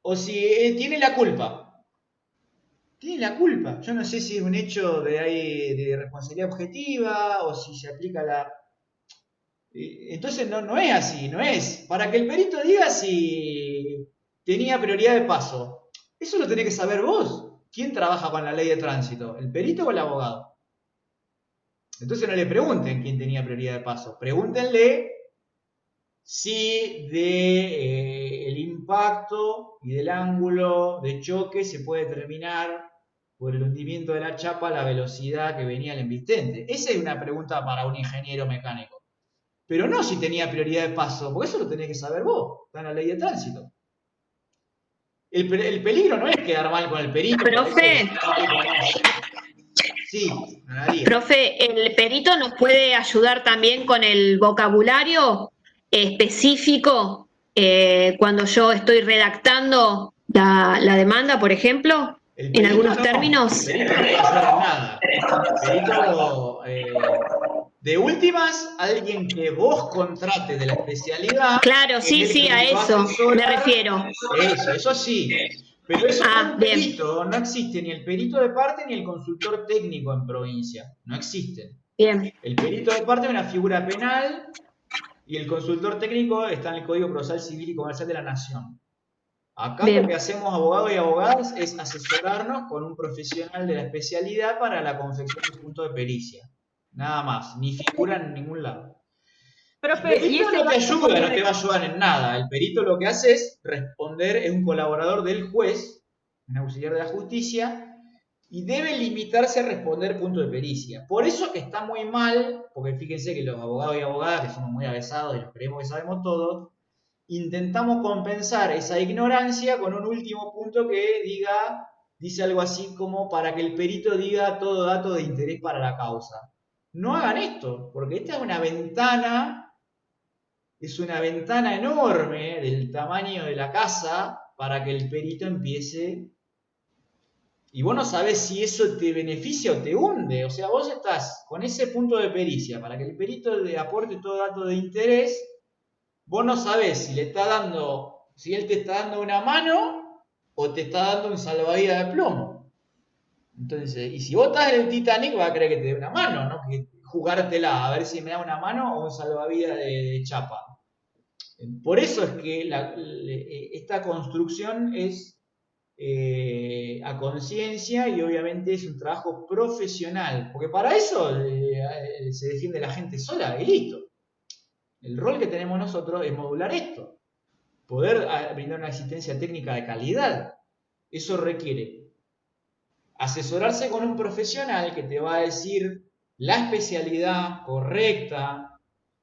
O si tiene la culpa. Tiene la culpa. Yo no sé si es un hecho de responsabilidad objetiva o si se aplica la... Entonces no es así, no es. Para que el perito diga si tenía prioridad de paso. Eso lo tenés que saber vos. ¿Quién trabaja con la ley de tránsito? ¿El perito o el abogado? Entonces no le pregunten quién tenía prioridad de paso. Pregúntenle si el impacto y del ángulo de choque se puede determinar por el hundimiento de la chapa la velocidad que venía el embistente. Esa es una pregunta para un ingeniero mecánico. Pero no si tenía prioridad de paso, porque eso lo tenés que saber vos. Está en la ley de tránsito. El peligro no es quedar mal con el perito. Profe, sí, María. profe, ¿el perito nos puede ayudar también con el vocabulario específico cuando yo estoy redactando la demanda, por ejemplo? En algunos términos. El perito no puede ayudar en nada. El perito, de últimas, alguien que vos contrates de la especialidad. Claro, sí, a eso me refiero. Eso sí. Pero eso no es un perito, no existe ni el perito de parte ni el consultor técnico en provincia. No existen. Bien. El perito de parte es una figura penal y el consultor técnico está en el Código Procesal Civil y Comercial de la Nación. Acá lo que hacemos abogados y abogadas es asesorarnos con un profesional de la especialidad para la confección de punto de pericia. Nada más, ni figura en ningún lado. Profe, el perito no te ayuda, no te va a ayudar en nada. El perito lo que hace es responder, es un colaborador del juez, un auxiliar de la justicia, y debe limitarse a responder punto de pericia. Por eso que está muy mal, porque fíjense que los abogados y abogadas, que somos muy avesados y nos creemos que sabemos todo, intentamos compensar esa ignorancia con un último punto que dice algo así como para que el perito diga todo dato de interés para la causa. No hagan esto, porque esta es una ventana enorme del tamaño de la casa para que el perito empiece. Y vos no sabés si eso te beneficia o te hunde. O sea, vos estás con ese punto de pericia para que el perito le aporte todo dato de interés. Vos no sabés si él te está dando una mano o te está dando un salvavidas de plomo. Entonces, y si vos estás en el Titanic, vas a creer que te dé una mano, ¿no? Que jugártela, a ver si me da una mano o un salvavidas de chapa. Por eso es que esta construcción es a conciencia y obviamente es un trabajo profesional, porque para eso se defiende la gente sola y listo. El rol que tenemos nosotros es modular esto, poder brindar una asistencia técnica de calidad. Eso requiere asesorarse con un profesional que te va a decir la especialidad correcta.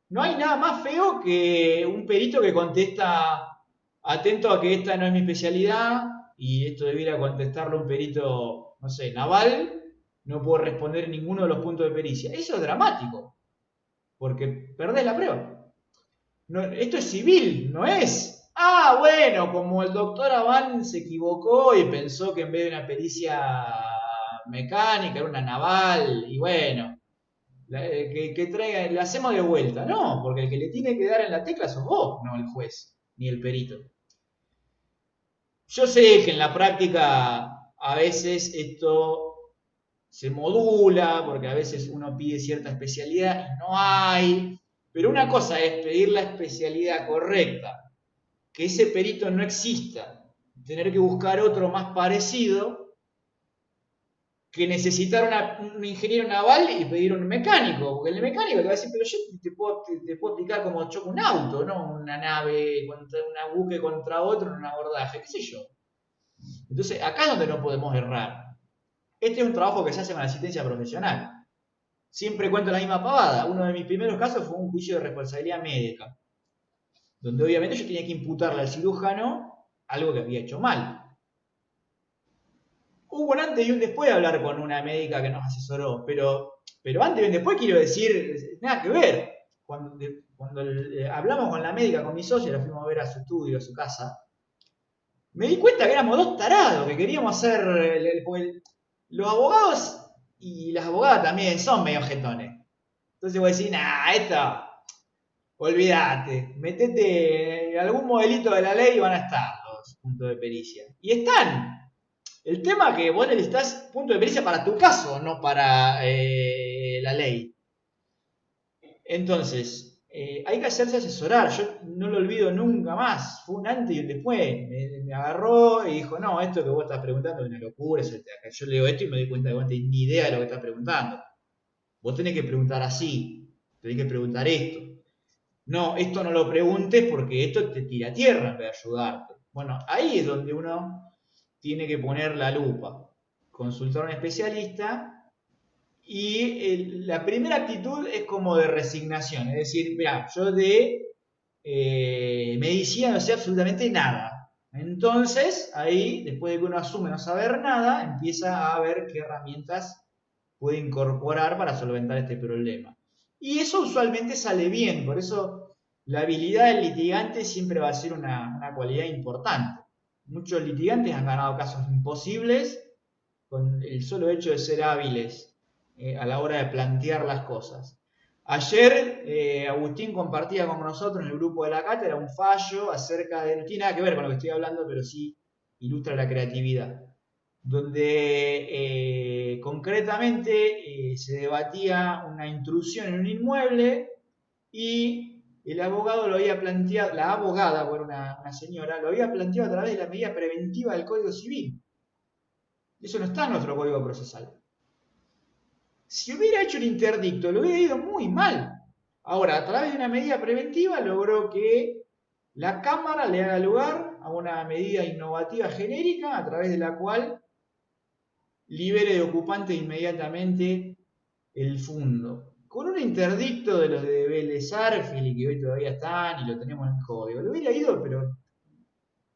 No hay nada más feo que un perito que contesta atento a que esta no es mi especialidad y esto debiera contestarlo un perito, no sé, naval, no puedo responder ninguno de los puntos de pericia. Eso es dramático, porque perdés la prueba. No, esto es civil, no es. Bueno, como el doctor Abán se equivocó y pensó que en vez de una pericia mecánica era una naval, y bueno, que traiga, la hacemos de vuelta. No, porque el que le tiene que dar en la tecla sos vos, no el juez, ni el perito. Yo sé que en la práctica a veces esto se modula, porque a veces uno pide cierta especialidad y no hay. Pero una cosa es pedir la especialidad correcta, que ese perito no exista, tener que buscar otro más parecido, que necesitar un ingeniero naval y pedir un mecánico, porque el mecánico te va a decir, pero yo te puedo explicar cómo choca un auto, no una nave, una buque contra otro en un abordaje, qué sé yo. Entonces, acá es donde no podemos errar. Este es un trabajo que se hace con asistencia profesional. Siempre cuento la misma pavada. Uno de mis primeros casos fue un juicio de responsabilidad médica, donde obviamente yo tenía que imputarle al cirujano algo que había hecho mal. Hubo un antes y un después de hablar con una médica que nos asesoró, pero antes y un después quiero decir, nada que ver. Cuando hablamos con la médica, con mi socio, la fuimos a ver a su estudio, a su casa, me di cuenta que éramos dos tarados, que queríamos hacer, los abogados y las abogadas también son medio jetones. Entonces voy a decir, nah, esto, olvídate, metete en algún modelito de la ley y van a estar los puntos de pericia. Y están. El tema es que vos necesitas punto de pericia para tu caso, no para la ley. Entonces, hay que hacerse asesorar. Yo no lo olvido nunca más. Fue un antes y un después. Me agarró y dijo, no, esto que vos estás preguntando es una locura. Yo leo esto y me doy cuenta que vos no tenés ni idea de lo que estás preguntando. Vos tenés que preguntar así. Tenés que preguntar esto. No, esto no lo preguntes porque esto te tira a tierra en vez de ayudarte. Bueno, ahí es donde uno tiene que poner la lupa, consultar a un especialista y la primera actitud es como de resignación, es decir, mira, yo de medicina no sé absolutamente nada. Entonces, ahí, después de que uno asume no saber nada, empieza a ver qué herramientas puede incorporar para solventar este problema. Y eso usualmente sale bien, por eso la habilidad del litigante siempre va a ser una cualidad importante. Muchos litigantes han ganado casos imposibles con el solo hecho de ser hábiles a la hora de plantear las cosas. Ayer Agustín compartía con nosotros en el grupo de la cátedra un fallo acerca de, no tiene nada que ver con lo que estoy hablando, pero sí ilustra la creatividad, donde concretamente se debatía una intrusión en un inmueble y el abogado lo había planteado, la abogada, bueno, una señora, lo había planteado a través de la medida preventiva del Código Civil. Eso no está en nuestro Código Procesal. Si hubiera hecho un interdicto, le hubiera ido muy mal. Ahora, a través de una medida preventiva logró que la Cámara le haga lugar a una medida innovativa genérica a través de la cual libere de ocupante inmediatamente el fundo. Con un interdicto de los de Vélez Arfield, que hoy todavía están y lo tenemos en el código, le hubiera ido, pero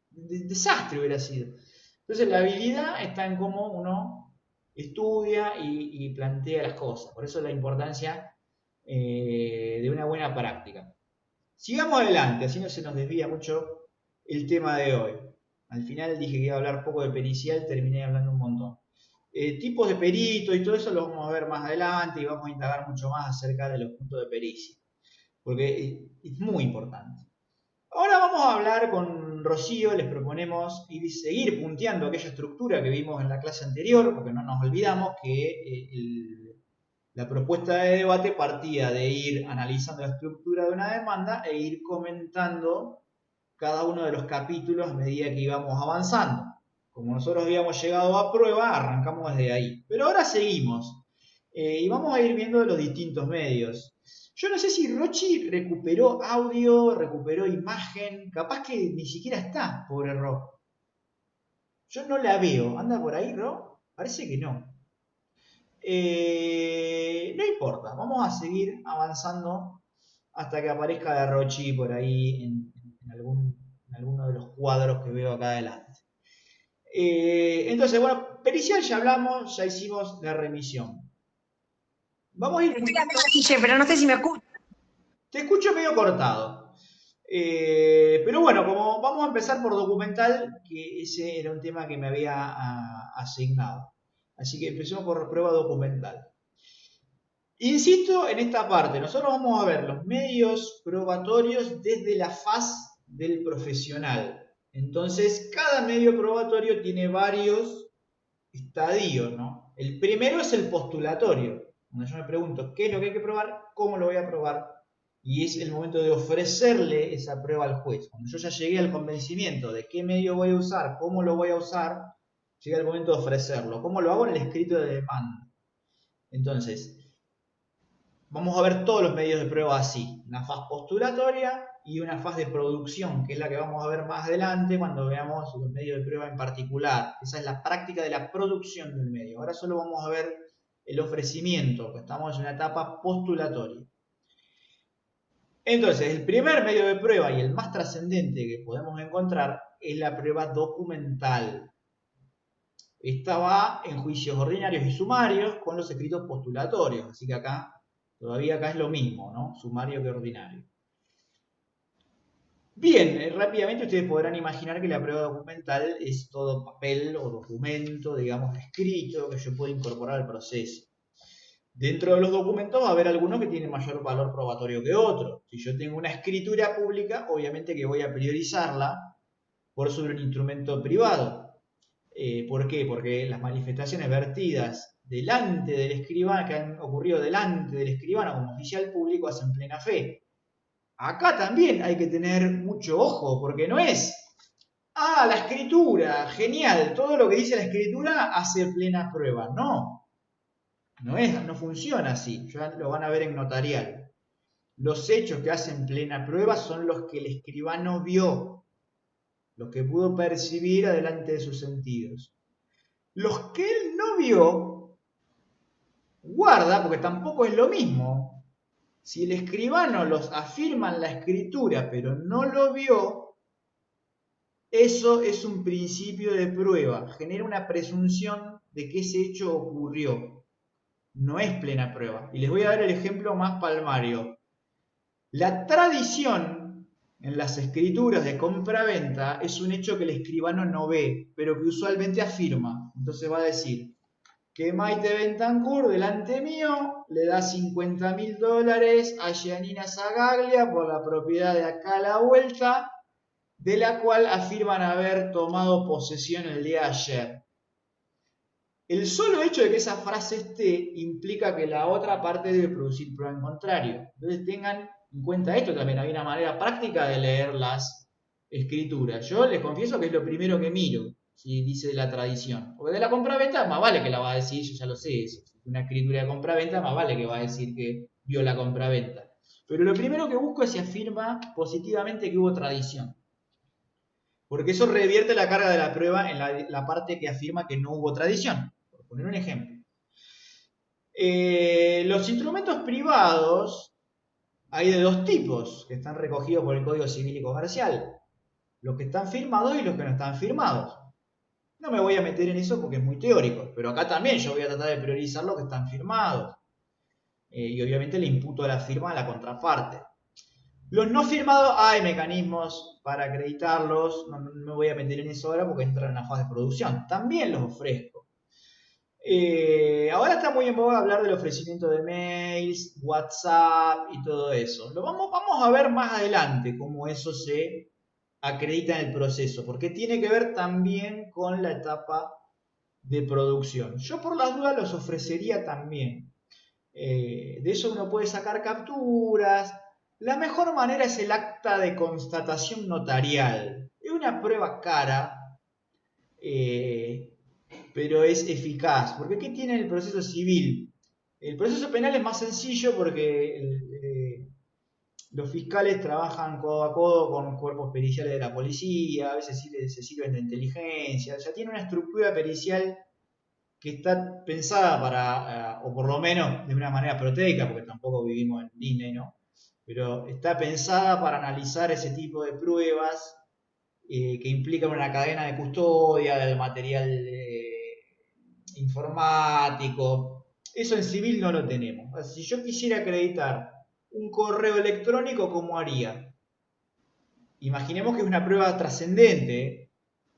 desastre hubiera sido. Entonces la habilidad está en cómo uno estudia y plantea las cosas. Por eso la importancia de una buena práctica. Sigamos adelante, así no se nos desvía mucho el tema de hoy. Al final dije que iba a hablar poco de pericial, terminé hablando un montón. Tipos de peritos y todo eso lo vamos a ver más adelante y vamos a indagar mucho más acerca de los puntos de pericia, porque es muy importante. Ahora vamos a hablar con Rocío, les proponemos seguir punteando aquella estructura que vimos en la clase anterior, porque no nos olvidamos que la propuesta de debate partía de ir analizando la estructura de una demanda e ir comentando cada uno de los capítulos a medida que íbamos avanzando. Como nosotros habíamos llegado a prueba, arrancamos desde ahí. Pero ahora seguimos y vamos a ir viendo los distintos medios. Yo no sé si Rochi recuperó audio, recuperó imagen, capaz que ni siquiera está, pobre Ro. Yo no la veo. ¿Anda por ahí, Ro? Parece que no. No importa, vamos a seguir avanzando hasta que aparezca la Rochi por ahí en alguno de los cuadros que veo acá adelante. Entonces, bueno, pericial ya hablamos, ya hicimos la remisión. Vamos a ir... Estoy acá, Guille, pero no sé si me escucho. Te escucho medio cortado. Pero bueno, como vamos a empezar por documental, que ese era un tema que me había asignado. Así que empecemos por prueba documental. Insisto en esta parte, nosotros vamos a ver los medios probatorios desde la faz del profesional. Entonces, cada medio probatorio tiene varios estadios, ¿no? El primero es el postulatorio, donde yo me pregunto qué es lo que hay que probar, cómo lo voy a probar, y es el momento de ofrecerle esa prueba al juez. Cuando yo ya llegué al convencimiento de qué medio voy a usar, cómo lo voy a usar, llega el momento de ofrecerlo. ¿Cómo lo hago? En el escrito de demanda. Entonces, vamos a ver todos los medios de prueba así. Una faz postulatoria, y una fase de producción, que es la que vamos a ver más adelante cuando veamos los medios de prueba en particular. Esa es la práctica de la producción del medio. Ahora solo vamos a ver el ofrecimiento, que estamos en una etapa postulatoria. Entonces, el primer medio de prueba y el más trascendente que podemos encontrar es la prueba documental. Esta va en juicios ordinarios y sumarios con los escritos postulatorios, así que todavía acá es lo mismo, ¿no? Sumario que ordinario. Bien, rápidamente ustedes podrán imaginar que la prueba documental es todo papel o documento, digamos, escrito, que yo puedo incorporar al proceso. Dentro de los documentos va a haber algunos que tienen mayor valor probatorio que otros. Si yo tengo una escritura pública, obviamente que voy a priorizarla por sobre un instrumento privado. ¿Por qué? Porque las manifestaciones vertidas delante del escribano, que han ocurrido delante del escribano como oficial público, hacen plena fe. Acá también hay que tener mucho ojo, porque no es, la escritura, genial, todo lo que dice la escritura hace plena prueba. No funciona así, ya lo van a ver en notarial. Los hechos que hacen plena prueba son los que el escribano vio, los que pudo percibir adelante de sus sentidos. Los que él no vio, guarda, porque tampoco es lo mismo. Si el escribano los afirma en la escritura, pero no lo vio, eso es un principio de prueba, genera una presunción de que ese hecho ocurrió. No es plena prueba. Y les voy a dar el ejemplo más palmario. La tradición en las escrituras de compra-venta es un hecho que el escribano no ve, pero que usualmente afirma. Entonces va a decir que Maite Bentancur, delante mío, le da $50.000 a Giannina Zagaglia por la propiedad de acá a la vuelta, de la cual afirman haber tomado posesión el día de ayer. El solo hecho de que esa frase esté implica que la otra parte debe producir prueba en contrario. Entonces tengan en cuenta esto también. Hay una manera práctica de leer las escrituras. Yo les confieso que es lo primero que miro, si dice la tradición. Porque de la compraventa más vale que la va a decir, yo ya lo sé. Si es una escritura de compraventa, más vale que va a decir que vio la compraventa. Pero lo primero que busco es si afirma positivamente que hubo tradición. Porque eso revierte la carga de la prueba en la parte que afirma que no hubo tradición. Por poner un ejemplo. Los instrumentos privados hay de dos tipos que están recogidos por el Código Civil y Comercial. Los que están firmados y los que no están firmados. No me voy a meter en eso porque es muy teórico, pero acá también yo voy a tratar de priorizar los que están firmados. Y obviamente le imputo a la firma a la contraparte. Los no firmados, hay mecanismos para acreditarlos, no me voy a meter en eso ahora porque entran en la fase de producción. También los ofrezco. Ahora está muy en boga hablar del ofrecimiento de mails, WhatsApp y todo eso. Vamos a ver más adelante cómo eso se acredita en el proceso, porque tiene que ver también con la etapa de producción. Yo por las dudas los ofrecería también. De eso uno puede sacar capturas. La mejor manera es el acta de constatación notarial. Es una prueba cara, pero es eficaz. Porque ¿qué tiene el proceso civil? El proceso penal es más sencillo porque los fiscales trabajan codo a codo con cuerpos periciales de la policía, a veces se sirven de inteligencia, ya tiene una estructura pericial que está pensada para, o por lo menos de una manera proteica, porque tampoco vivimos en Disney, ¿no? Pero está pensada para analizar ese tipo de pruebas que implican una cadena de custodia del material informático. Eso en civil no lo tenemos. Si yo quisiera acreditar un correo electrónico, ¿cómo haría? Imaginemos que es una prueba trascendente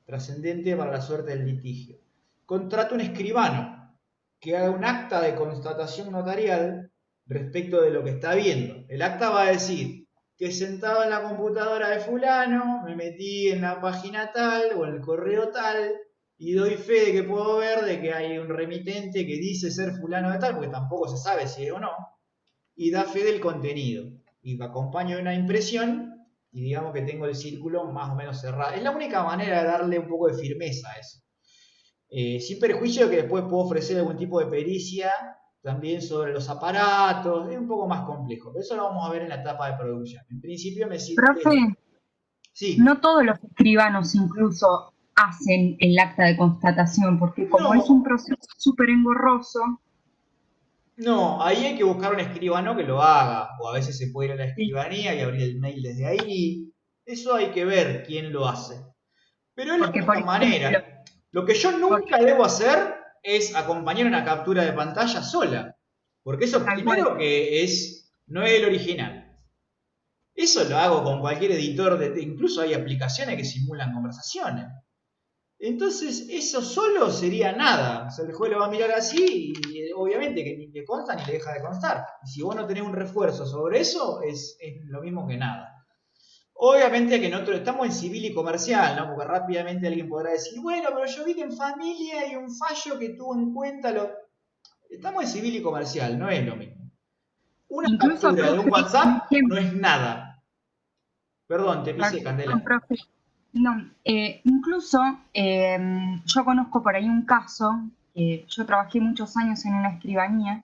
para la suerte del litigio. Contrato un escribano que haga un acta de constatación notarial respecto de lo que está viendo. El acta va a decir que sentado en la computadora de fulano, me metí en la página tal o en el correo tal y doy fe de que puedo ver de que hay un remitente que dice ser fulano de tal, porque tampoco se sabe si es o no, y da fe del contenido. Y acompaño de una impresión y digamos que tengo el círculo más o menos cerrado. Es la única manera de darle un poco de firmeza a eso. Sin perjuicio de que después puedo ofrecer algún tipo de pericia también sobre los aparatos, es un poco más complejo, pero eso lo vamos a ver en la etapa de producción. En principio me sirve... Profe, Sí, no todos los escribanos incluso hacen el acta de constatación, porque como es un no, proceso súper engorroso, no, ahí hay que buscar un escribano que lo haga, o a veces se puede ir a la sí, escribanía y abrir el mail desde ahí, eso hay que ver quién lo hace. Pero es la porque por única ejemplo, manera. Lo que yo porque nunca debo hacer es acompañar una captura de pantalla sola. Porque eso tal cual, primero que no es el original. Eso lo hago con cualquier editor, incluso hay aplicaciones que simulan conversaciones. Entonces, eso solo sería nada. O sea, el juez lo va a mirar así y obviamente que ni le consta ni le deja de constar. Y si vos no tenés un refuerzo sobre eso, es lo mismo que nada. Obviamente que nosotros estamos en civil y comercial, ¿no? Porque rápidamente alguien podrá decir, bueno, pero yo vi que en familia hay un fallo que tuvo en cuenta lo... Estamos en civil y comercial, no es lo mismo. Una incluso, captura de un profe, un WhatsApp no ejemplo, es nada. Perdón, te pisé, perdón, Candela. profe, no, incluso yo conozco por ahí un caso, que yo trabajé muchos años en una escribanía,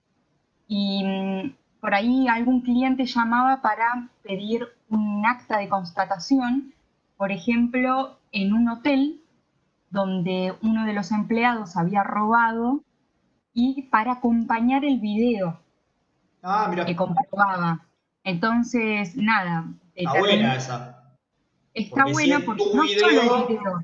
y por ahí algún cliente llamaba para pedir un acta de constatación, por ejemplo, en un hotel donde uno de los empleados había robado y para acompañar el video Ah, que mira, comprobaba. Entonces, nada, está buena esa. está Porque si buena es porque tu no solo el video, video, o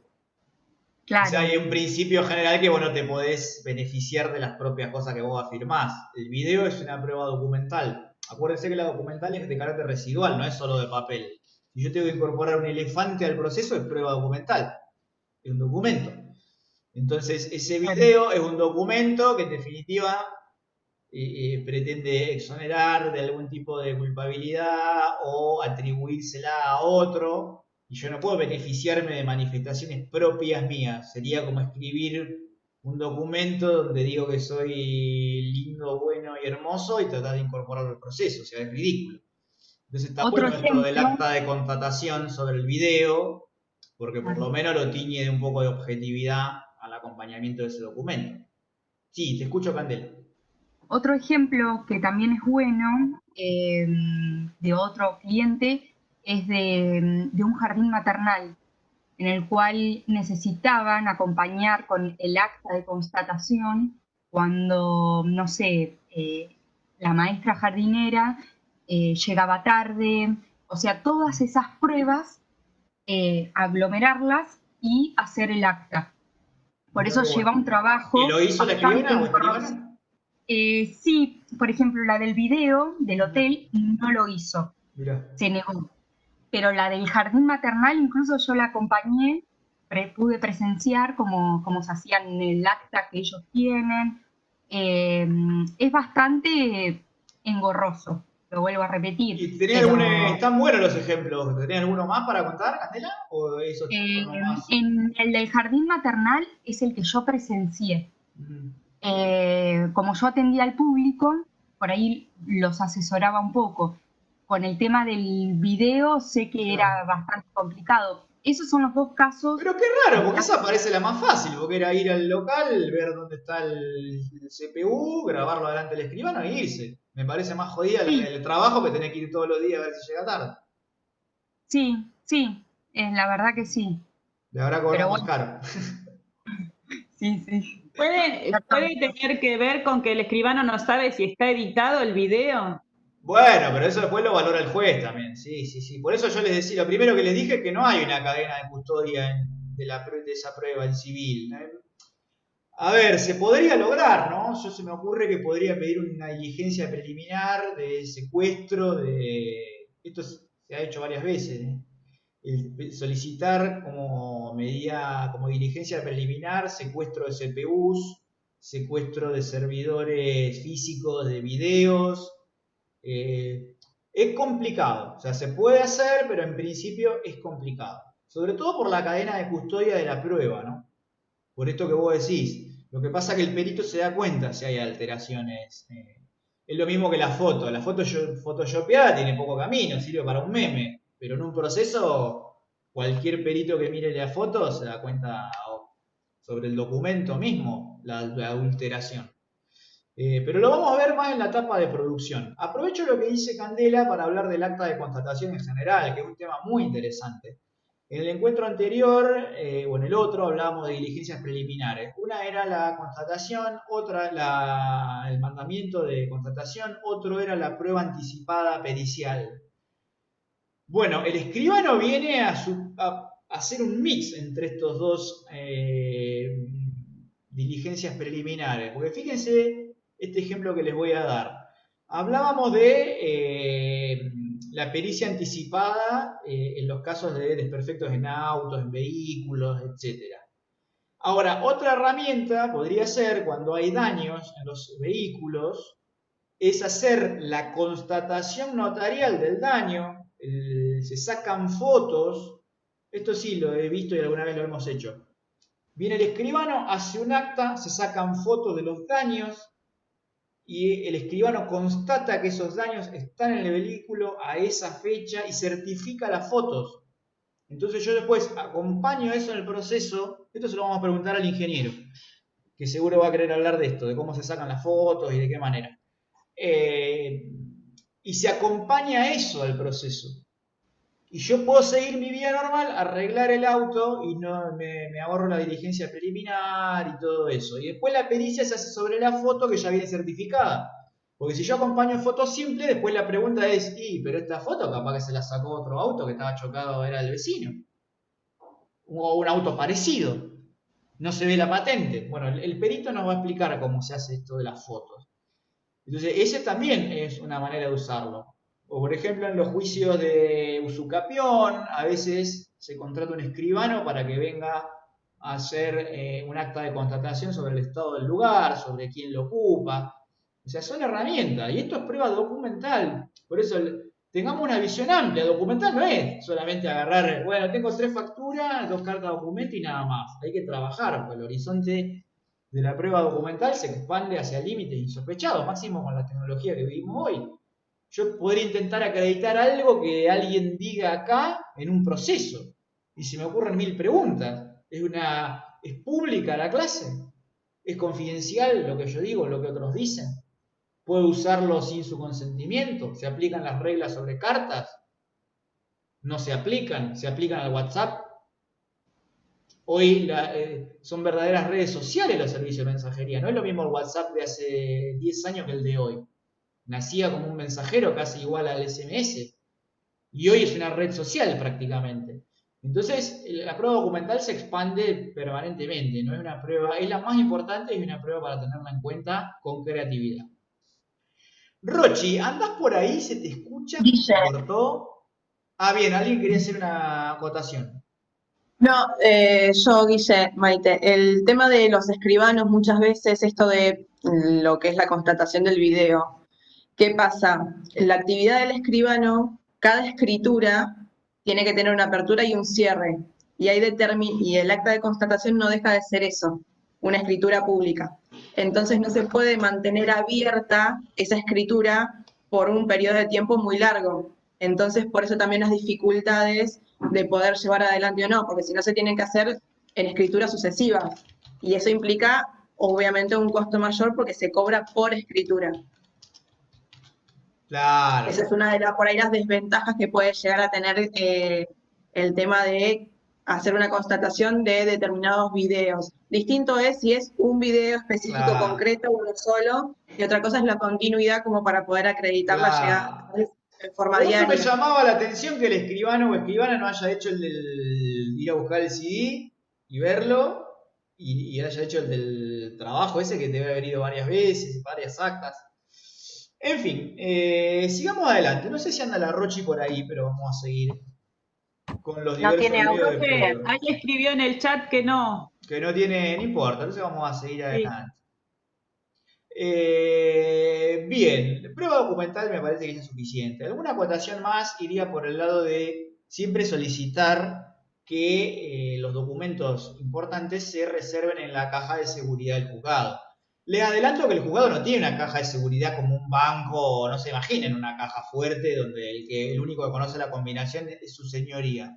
sea, claro, hay un principio general que vos no te podés beneficiar de las propias cosas que vos afirmás. El video es una prueba documental. Acuérdense que la documental es de carácter residual, no es solo de papel. Si yo tengo que incorporar un elefante al proceso, es prueba documental. Es un documento. Entonces, ese claro. video es un documento que en definitiva pretende exonerar de algún tipo de culpabilidad o atribuírsela a otro, y yo no puedo beneficiarme de manifestaciones propias mías. Sería como escribir un documento donde digo que soy lindo, bueno y hermoso y tratar de incorporarlo al proceso, o sea, es ridículo. Entonces está Otro bueno esto del ejemplo, acta de constatación sobre el video, porque por claro. lo menos lo tiñe de un poco de objetividad al acompañamiento de ese documento. Sí, te escucho, Candela. Otro ejemplo que también es bueno de otro cliente es de un jardín maternal en el cual necesitaban acompañar con el acta de constatación cuando, no sé, la maestra jardinera llegaba tarde, o sea, todas esas pruebas, aglomerarlas y hacer el acta. Por Mirá eso qué lleva un bueno. ¿Y trabajo lo hizo la bastante escribana o engorroso. escribano? Sí, por ejemplo, la del video del Ujú. hotel no lo hizo, Mirá. se negó. Pero la del jardín maternal, incluso yo la acompañé, pude presenciar cómo se hacían en el acta que ellos tienen. Eh, es bastante engorroso, lo vuelvo a repetir, ¿Y tenés algún, pero están buenos los ejemplos? ¿Tenés alguno más para contar, Candela? ¿O eso eh, nomás? en el del jardín maternal es el que yo presencié. Ujú. Como yo atendía al público, por ahí los asesoraba un poco. Con el tema del video sé que era Claro. bastante complicado. Esos son los dos casos Pero qué raro, de porque esa actos. parece la más fácil, porque era ir al local, ver dónde está el CPU, grabarlo delante del escribano e irse. Me parece más jodida Sí, el trabajo que tener que ir todos los días a ver si llega tarde. sí, sí, la verdad que sí. Le habrá cobrado Pero más bueno, caro. sí, sí. Puede tener que ver con que el escribano no sabe si está editado el video. Bueno, pero eso después lo valora el juez también. Sí, sí, sí. Por eso yo les decía, lo primero que les dije es que no hay una cadena de custodia de esa prueba en civil. A ver, se podría lograr, ¿no? Yo se me ocurre que podría pedir una diligencia preliminar de secuestro de... Esto se ha hecho varias veces, ¿eh? Solicitar como medida, como diligencia preliminar, secuestro de CPUs, secuestro de servidores físicos de videos. Es complicado, o sea, se puede hacer, pero en principio es complicado. Sobre todo por la cadena de custodia de la prueba, ¿no? Por esto que vos decís. Lo que pasa es que el perito se da cuenta si hay alteraciones. Es lo mismo que la foto. La foto photoshopeada tiene poco camino, sirve para un meme. Pero en un proceso, cualquier perito que mire la foto se da cuenta sobre el documento mismo, la adulteración. Pero lo vamos a ver más en la etapa de producción. Aprovecho lo que dice Candela para hablar del acta de constatación en general, que es un tema muy interesante. En el encuentro anterior, o en el otro, hablábamos de diligencias preliminares. Una era la constatación, otra el mandamiento de constatación, otro era la prueba anticipada pericial. Bueno, el escribano viene a hacer un mix entre estos dos diligencias preliminares. Porque fíjense este ejemplo que les voy a dar. Hablábamos de la pericia anticipada en los casos de desperfectos en autos, en vehículos, etc. Ahora, otra herramienta podría ser cuando hay daños en los vehículos, es hacer la constatación notarial del daño, se sacan fotos, esto sí lo he visto y alguna vez lo hemos hecho. Viene el escribano, hace un acta, se sacan fotos de los daños y el escribano constata que esos daños están en el vehículo a esa fecha y certifica las fotos. Entonces yo después acompaño eso en el proceso, esto se lo vamos a preguntar al ingeniero, que seguro va a querer hablar de esto, de cómo se sacan las fotos y de qué manera. Y se acompaña eso al proceso. Y yo puedo seguir mi vida normal, arreglar el auto y no me ahorro la diligencia preliminar y todo eso. Y después la pericia se hace sobre la foto que ya viene certificada. Porque si yo acompaño fotos simples, después la pregunta es, pero esta foto capaz que se la sacó otro auto que estaba chocado, era el vecino. O un auto parecido. No se ve la patente. Bueno, el perito nos va a explicar cómo se hace esto de las fotos. Entonces, ese también es una manera de usarlo. O por ejemplo, en los juicios de usucapión, a veces se contrata un escribano para que venga a hacer un acta de constatación sobre el estado del lugar, sobre quién lo ocupa. O sea, son herramientas. Y esto es prueba documental. Por eso, tengamos una visión amplia. Documental no es solamente agarrar, bueno, tengo 3 facturas, 2 cartas de documento y nada más. Hay que trabajar, porque el horizonte de la prueba documental se expande hacia límites insospechados, máximo con la tecnología que vivimos hoy. Yo podría intentar acreditar algo que alguien diga acá en un proceso, y se me ocurren 1000 preguntas. ¿Es pública la clase? ¿Es confidencial lo que yo digo, lo que otros dicen? ¿Puedo usarlo sin su consentimiento? ¿Se aplican las reglas sobre cartas? ¿No se aplican? ¿Se aplican al WhatsApp? Hoy son verdaderas redes sociales los servicios de mensajería. No es lo mismo el WhatsApp de hace 10 años que el de hoy. Nacía como un mensajero casi igual al SMS. Y hoy es una red social prácticamente. Entonces, la prueba documental se expande permanentemente. No es una prueba, es la más importante y es una prueba para tenerla en cuenta con creatividad. Rochi, ¿andás por ahí? ¿Se te escucha? ¿Se cortó? Ah, bien, alguien quería hacer una acotación. No, yo, Guille, Maite, el tema de los escribanos muchas veces, esto de lo que es la constatación del video, ¿qué pasa? En la actividad del escribano, cada escritura tiene que tener una apertura y un cierre, y el acta de constatación no deja de ser eso, una escritura pública. Entonces no se puede mantener abierta esa escritura por un periodo de tiempo muy largo. Entonces, por eso también las dificultades de poder llevar adelante o no, porque si no se tienen que hacer en escrituras sucesivas. Y eso implica, obviamente, un costo mayor porque se cobra por escritura. Claro. Esa es una de por ahí las desventajas que puede llegar a tener el tema de hacer una constatación de determinados videos. Distinto es si es un video específico, claro, concreto, uno solo, y otra cosa es la continuidad como para poder acreditar la llegada en forma Por eso diaria. me llamaba la atención que el escribano o escribana no haya hecho el del ir a buscar el CD y verlo, y haya hecho el del trabajo ese que debe haber ido varias veces, varias actas. En fin, sigamos adelante. No sé si anda la Rochi por ahí, pero vamos a seguir con los diversos medios de prueba. Alguien escribió en el chat que no. Que no tiene, no importa, entonces vamos a seguir adelante. Bien, prueba documental me parece que ya es suficiente. Alguna acotación más iría por el lado de siempre solicitar que los documentos importantes se reserven en la caja de seguridad del juzgado. Les adelanto que el juzgado no tiene una caja de seguridad como un banco, no se imaginen una caja fuerte donde el único que conoce la combinación es su señoría.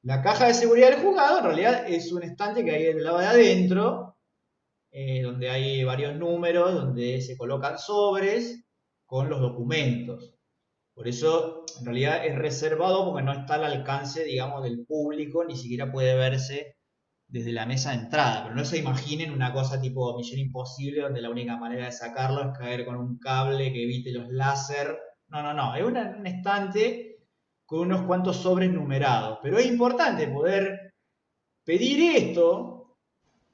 La caja de seguridad del juzgado en realidad es un estante que hay del lado de adentro, donde hay varios números, donde se colocan sobres con los documentos. Por eso, en realidad, es reservado porque no está al alcance, digamos, del público, ni siquiera puede verse desde la mesa de entrada. Pero no se imaginen una cosa tipo Misión Imposible, donde la única manera de sacarlo es caer con un cable que evite los láser. No, no, no. Es un estante con unos cuantos sobres numerados. Pero es importante poder pedir esto,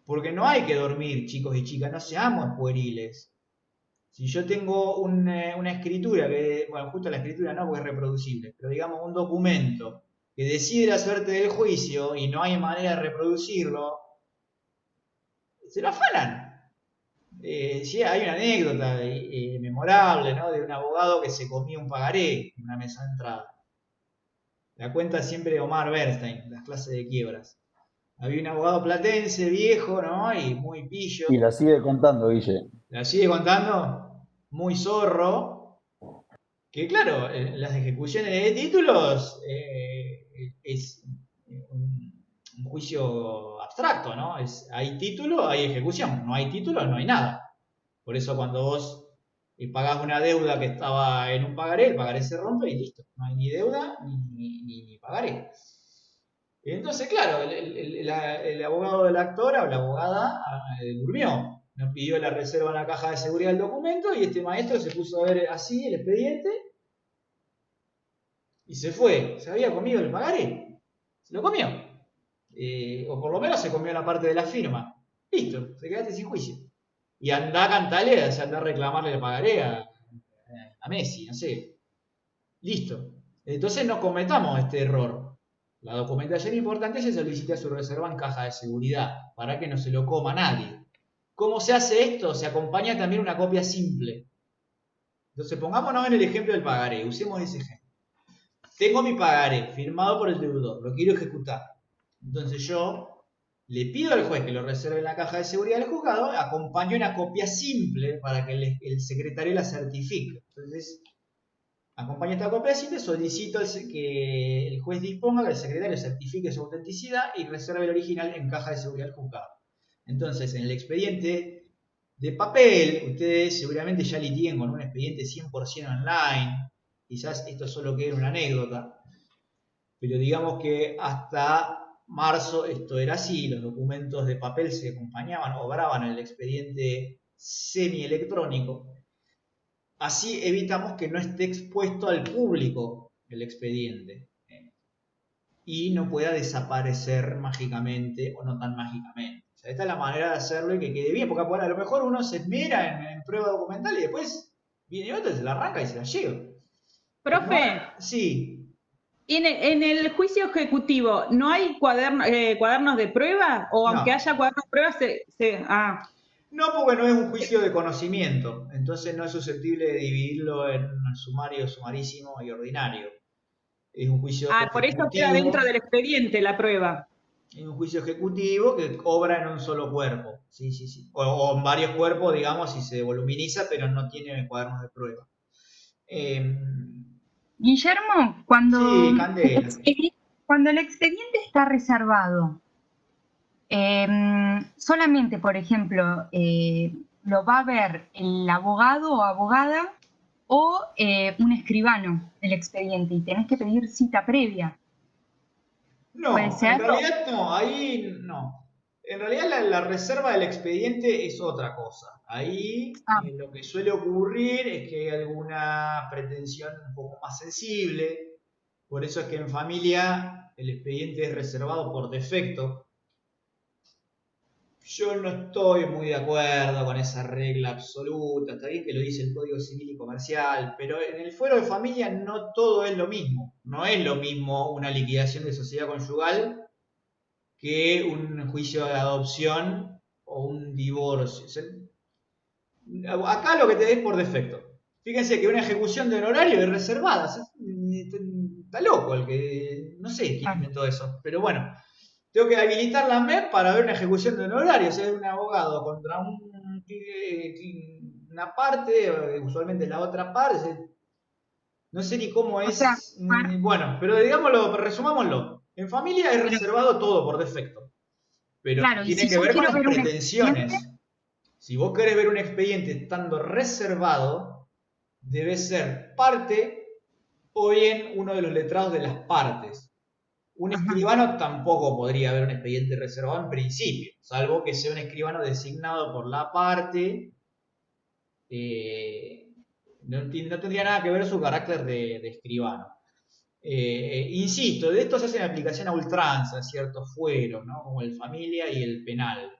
porque no hay que dormir, chicos y chicas, no seamos pueriles. Si yo tengo una escritura, bueno, justo la escritura no, porque es reproducible, pero digamos un documento que decide la suerte del juicio y no hay manera de reproducirlo, se lo afanan. Sí, hay una anécdota memorable, ¿no? De un abogado que se comía un pagaré en una mesa de entrada. La cuenta siempre Omar Bernstein, las clases de quiebras. Había un abogado platense viejo, ¿no? Y muy pillo. Y la sigue contando, Guille. La sigue contando, muy zorro. Que claro, las ejecuciones de títulos es un juicio abstracto, ¿no? Hay título, hay ejecución. No hay título, no hay nada. Por eso cuando vos pagás una deuda que estaba en un pagaré, el pagaré se rompe y listo. No hay ni deuda ni pagaré. Entonces, claro, el abogado del actor o la abogada durmió. Nos pidió la reserva en la caja de seguridad del documento y este maestro se puso a ver así el expediente y se fue. Se había comido el pagaré. Se lo comió. O por lo menos se comió la parte de la firma. Listo, te quedaste sin juicio. Y anda a cantarle, anda a reclamarle el pagaré a Messi, no sé. Listo. Entonces no cometamos este error. La documentación importante se solicita su reserva en caja de seguridad para que no se lo coma nadie. ¿Cómo se hace esto? Se acompaña también una copia simple. Entonces pongámonos en el ejemplo del pagaré. Usemos ese ejemplo. Tengo mi pagaré firmado por el deudor. Lo quiero ejecutar. Entonces yo le pido al juez que lo reserve en la caja de seguridad del juzgado. Acompaño una copia simple para que el secretario la certifique. Entonces acompaño esta copia simple, solicito que el juez disponga que el secretario certifique su autenticidad y reserve el original en caja de seguridad del juzgado. Entonces, en el expediente de papel, ustedes seguramente ya litiguen con un expediente 100% online. Quizás esto solo quede una anécdota, pero digamos que hasta marzo esto era así. Los documentos de papel se acompañaban, obraban en el expediente semielectrónico. Así evitamos que no esté expuesto al público el expediente y no pueda desaparecer mágicamente o no tan mágicamente. O sea, esta es la manera de hacerlo y que quede bien, porque a lo mejor uno se esmera en prueba documental y después viene otro y se la arranca y se la lleva. Profe, sí. En el juicio ejecutivo, ¿no hay cuadernos de prueba? ¿O aunque haya cuadernos de prueba, No, porque no es un juicio de conocimiento, entonces no es susceptible de dividirlo en sumario, sumarísimo y ordinario. Es un juicio por eso queda dentro del expediente la prueba. Es un juicio ejecutivo que obra en un solo cuerpo. Sí, sí, sí. O en varios cuerpos, digamos, y se voluminiza, pero no tiene cuadernos de prueba. Guillermo, cuando, sí, Candela. Cuando el expediente está reservado, solamente, por ejemplo, lo va a ver el abogado o abogada o un escribano el expediente y tenés que pedir cita previa. No, en realidad no, ahí no. En realidad la reserva del expediente es otra cosa. Ahí lo que suele ocurrir es que hay alguna pretensión un poco más sensible. Por eso es que en familia el expediente es reservado por defecto. Yo no estoy muy de acuerdo con esa regla absoluta. Está bien que lo dice el Código Civil y Comercial, pero en el fuero de familia no todo es lo mismo. No es lo mismo una liquidación de sociedad conyugal que un juicio de adopción o un divorcio. Acá lo que te des por defecto. Fíjense que una ejecución de honorario es reservada. Está loco el que... No sé quién inventó eso, pero bueno. Tengo que habilitar la MEP para ver una ejecución de honorario. O sea, es un abogado contra una parte, usualmente la otra parte. No sé ni cómo es. Bueno, pero digámoslo, resumámoslo. En familia es reservado todo por defecto. Pero tiene que ver con las pretensiones. Si vos querés ver un expediente estando reservado, debe ser parte o bien uno de los letrados de las partes. Un escribano tampoco podría haber un expediente reservado en principio, salvo que sea un escribano designado por la parte. No tendría nada que ver su carácter de escribano. Insisto, de esto se hace en aplicación a ultranza, ciertos fueros, ¿no? Como el familia y el penal,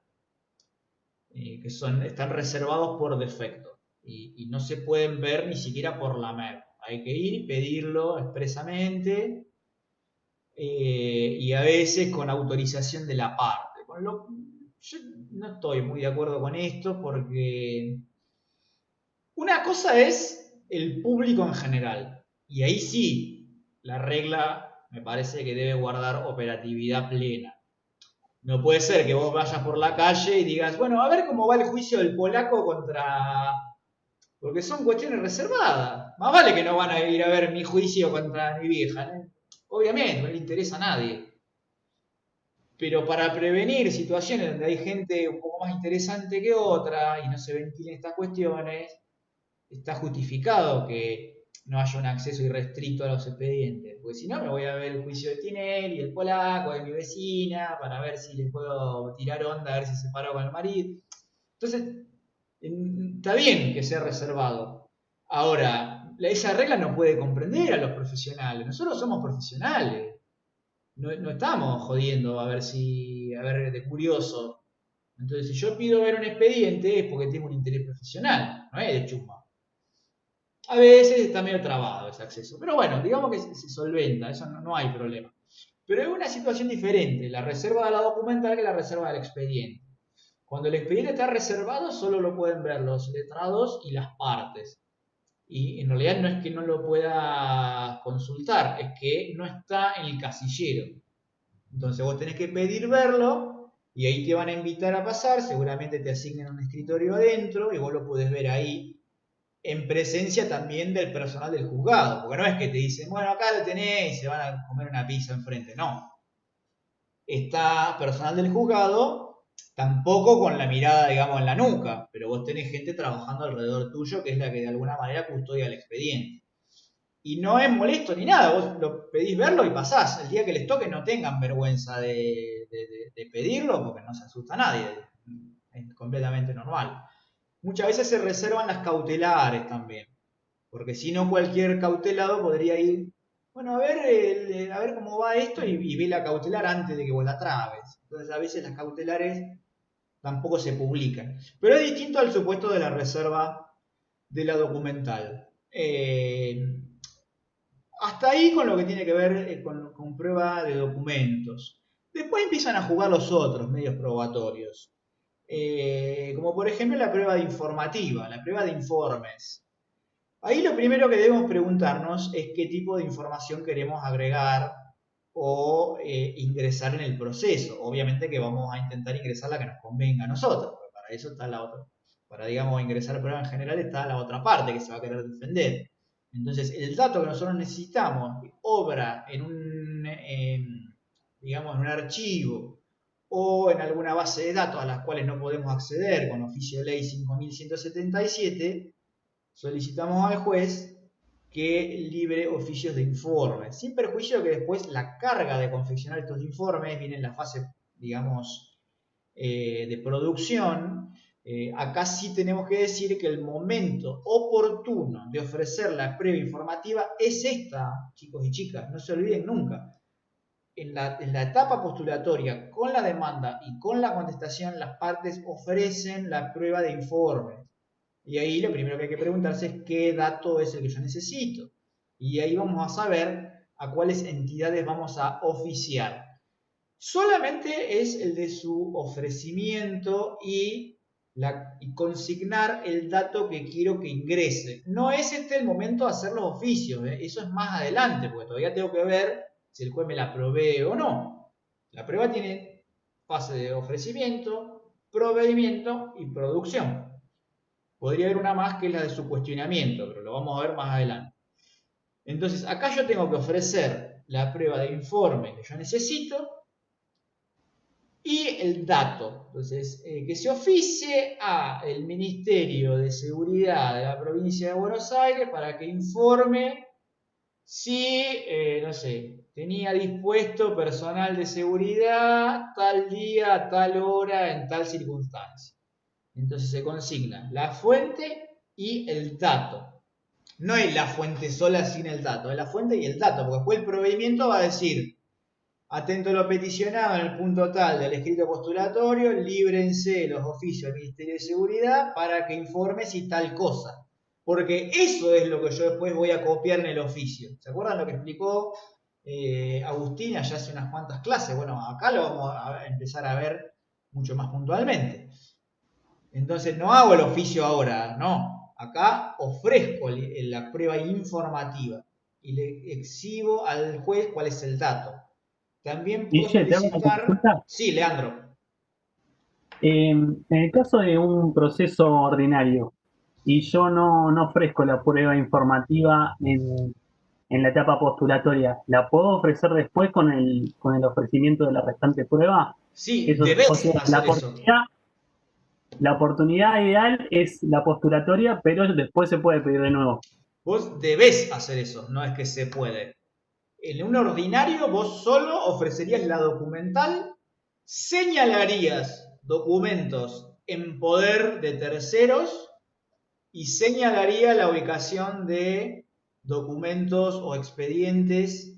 que están reservados por defecto y no se pueden ver ni siquiera por la MEP. Hay que ir y pedirlo expresamente y a veces con autorización de la parte. Yo no estoy muy de acuerdo con esto porque una cosa es el público en general y ahí sí la regla me parece que debe guardar operatividad plena. No puede ser que vos vayas por la calle y digas, bueno, a ver cómo va el juicio del polaco contra... Porque son cuestiones reservadas. Más vale que no van a ir a ver mi juicio contra mi vieja, ¿eh? Obviamente, no le interesa a nadie. Pero para prevenir situaciones donde hay gente un poco más interesante que otra y no se ventilen estas cuestiones, está justificado que no haya un acceso irrestricto a los expedientes, porque si no me voy a ver el juicio de Tinelli, el polaco, de mi vecina, para ver si le puedo tirar onda, a ver si se separó con el marido. Entonces, está bien que sea reservado. Ahora, esa regla no puede comprender a los profesionales. Nosotros somos profesionales. No estamos jodiendo a ver de curioso. Entonces, si yo pido ver un expediente es porque tengo un interés profesional, no es de chusma. A veces está medio trabado ese acceso. Pero bueno, digamos que se solventa, eso no hay problema. Pero es una situación diferente, la reserva de la documental que la reserva del expediente. Cuando el expediente está reservado, solo lo pueden ver los letrados y las partes. Y en realidad no es que no lo pueda consultar, es que no está en el casillero. Entonces vos tenés que pedir verlo y ahí te van a invitar a pasar, seguramente te asignen un escritorio adentro y vos lo podés ver ahí en presencia también del personal del juzgado, porque no es que te dicen, bueno, acá lo tenés y se van a comer una pizza enfrente, no. Está personal del juzgado, tampoco con la mirada, digamos, en la nuca, pero vos tenés gente trabajando alrededor tuyo que es la que de alguna manera custodia el expediente. Y no es molesto ni nada, vos lo pedís verlo y pasás. El día que les toque no tengan vergüenza de pedirlo porque no se asusta a nadie, es completamente normal. Muchas veces se reservan las cautelares también, porque si no cualquier cautelado podría ir, bueno, a ver cómo va esto y ve la cautelar antes de que vos la trabes. Entonces a veces las cautelares tampoco se publican. Pero es distinto al supuesto de la reserva de la documental. Hasta ahí con lo que tiene que ver con prueba de documentos. Después empiezan a jugar los otros medios probatorios. Como por ejemplo la prueba de informativa, la prueba de informes. Ahí lo primero que debemos preguntarnos es qué tipo de información queremos agregar o ingresar en el proceso. Obviamente que vamos a intentar ingresar la que nos convenga a nosotros, porque para eso está la otra. Para, digamos, ingresar prueba en general está la otra parte que se va a querer defender. Entonces, el dato que nosotros necesitamos obra en digamos, en un archivo o en alguna base de datos a las cuales no podemos acceder con oficio de ley 5177, solicitamos al juez que libre oficios de informe, sin perjuicio de que después la carga de confeccionar estos informes viene en la fase, digamos, de producción. Acá sí tenemos que decir que el momento oportuno de ofrecer la prueba informativa es esta, chicos y chicas, no se olviden nunca. En la etapa postulatoria, con la demanda y con la contestación, las partes ofrecen la prueba de informes. Y ahí lo primero que hay que preguntarse es qué dato es el que yo necesito. Y ahí vamos a saber a cuáles entidades vamos a oficiar. Solamente es el de su ofrecimiento y consignar el dato que quiero que ingrese. No es el momento de hacer los oficios, eso es más adelante, porque todavía tengo que ver si el juez me la provee o no. La prueba tiene fase de ofrecimiento, proveimiento y producción. Podría haber una más que es la de su cuestionamiento, pero lo vamos a ver más adelante. Entonces, acá yo tengo que ofrecer la prueba de informe que yo necesito y el dato. Entonces, que se oficie al Ministerio de Seguridad de la provincia de Buenos Aires para que informe si, no sé, tenía dispuesto personal de seguridad tal día, tal hora, en tal circunstancia. Entonces se consigna la fuente y el dato. No es la fuente sola sin el dato, es la fuente y el dato, porque después el provimiento va a decir: atento a lo peticionado en el punto tal del escrito postulatorio, líbrense los oficios del Ministerio de Seguridad para que informe si tal cosa. Porque eso es lo que yo después voy a copiar en el oficio. ¿Se acuerdan lo que explicó Agustín allá hace unas cuantas clases? Bueno, acá lo vamos a empezar a ver mucho más puntualmente. Entonces no hago el oficio ahora, no. Acá ofrezco la prueba informativa y le exhibo al juez cuál es el dato. También puedo Guille, te hago una solicitar... consulta. Sí, Leandro. En el caso de un proceso ordinario y yo no ofrezco la prueba informativa en la etapa postulatoria, ¿la puedo ofrecer después con el ofrecimiento de la restante prueba? Sí, Eso, o debes sea, hacer eso. la oportunidad ideal es la postulatoria, pero después se puede pedir de nuevo. Vos debés hacer eso, no es que se puede. En un ordinario vos solo ofrecerías la documental, señalarías documentos en poder de terceros y señalaría la ubicación de documentos o expedientes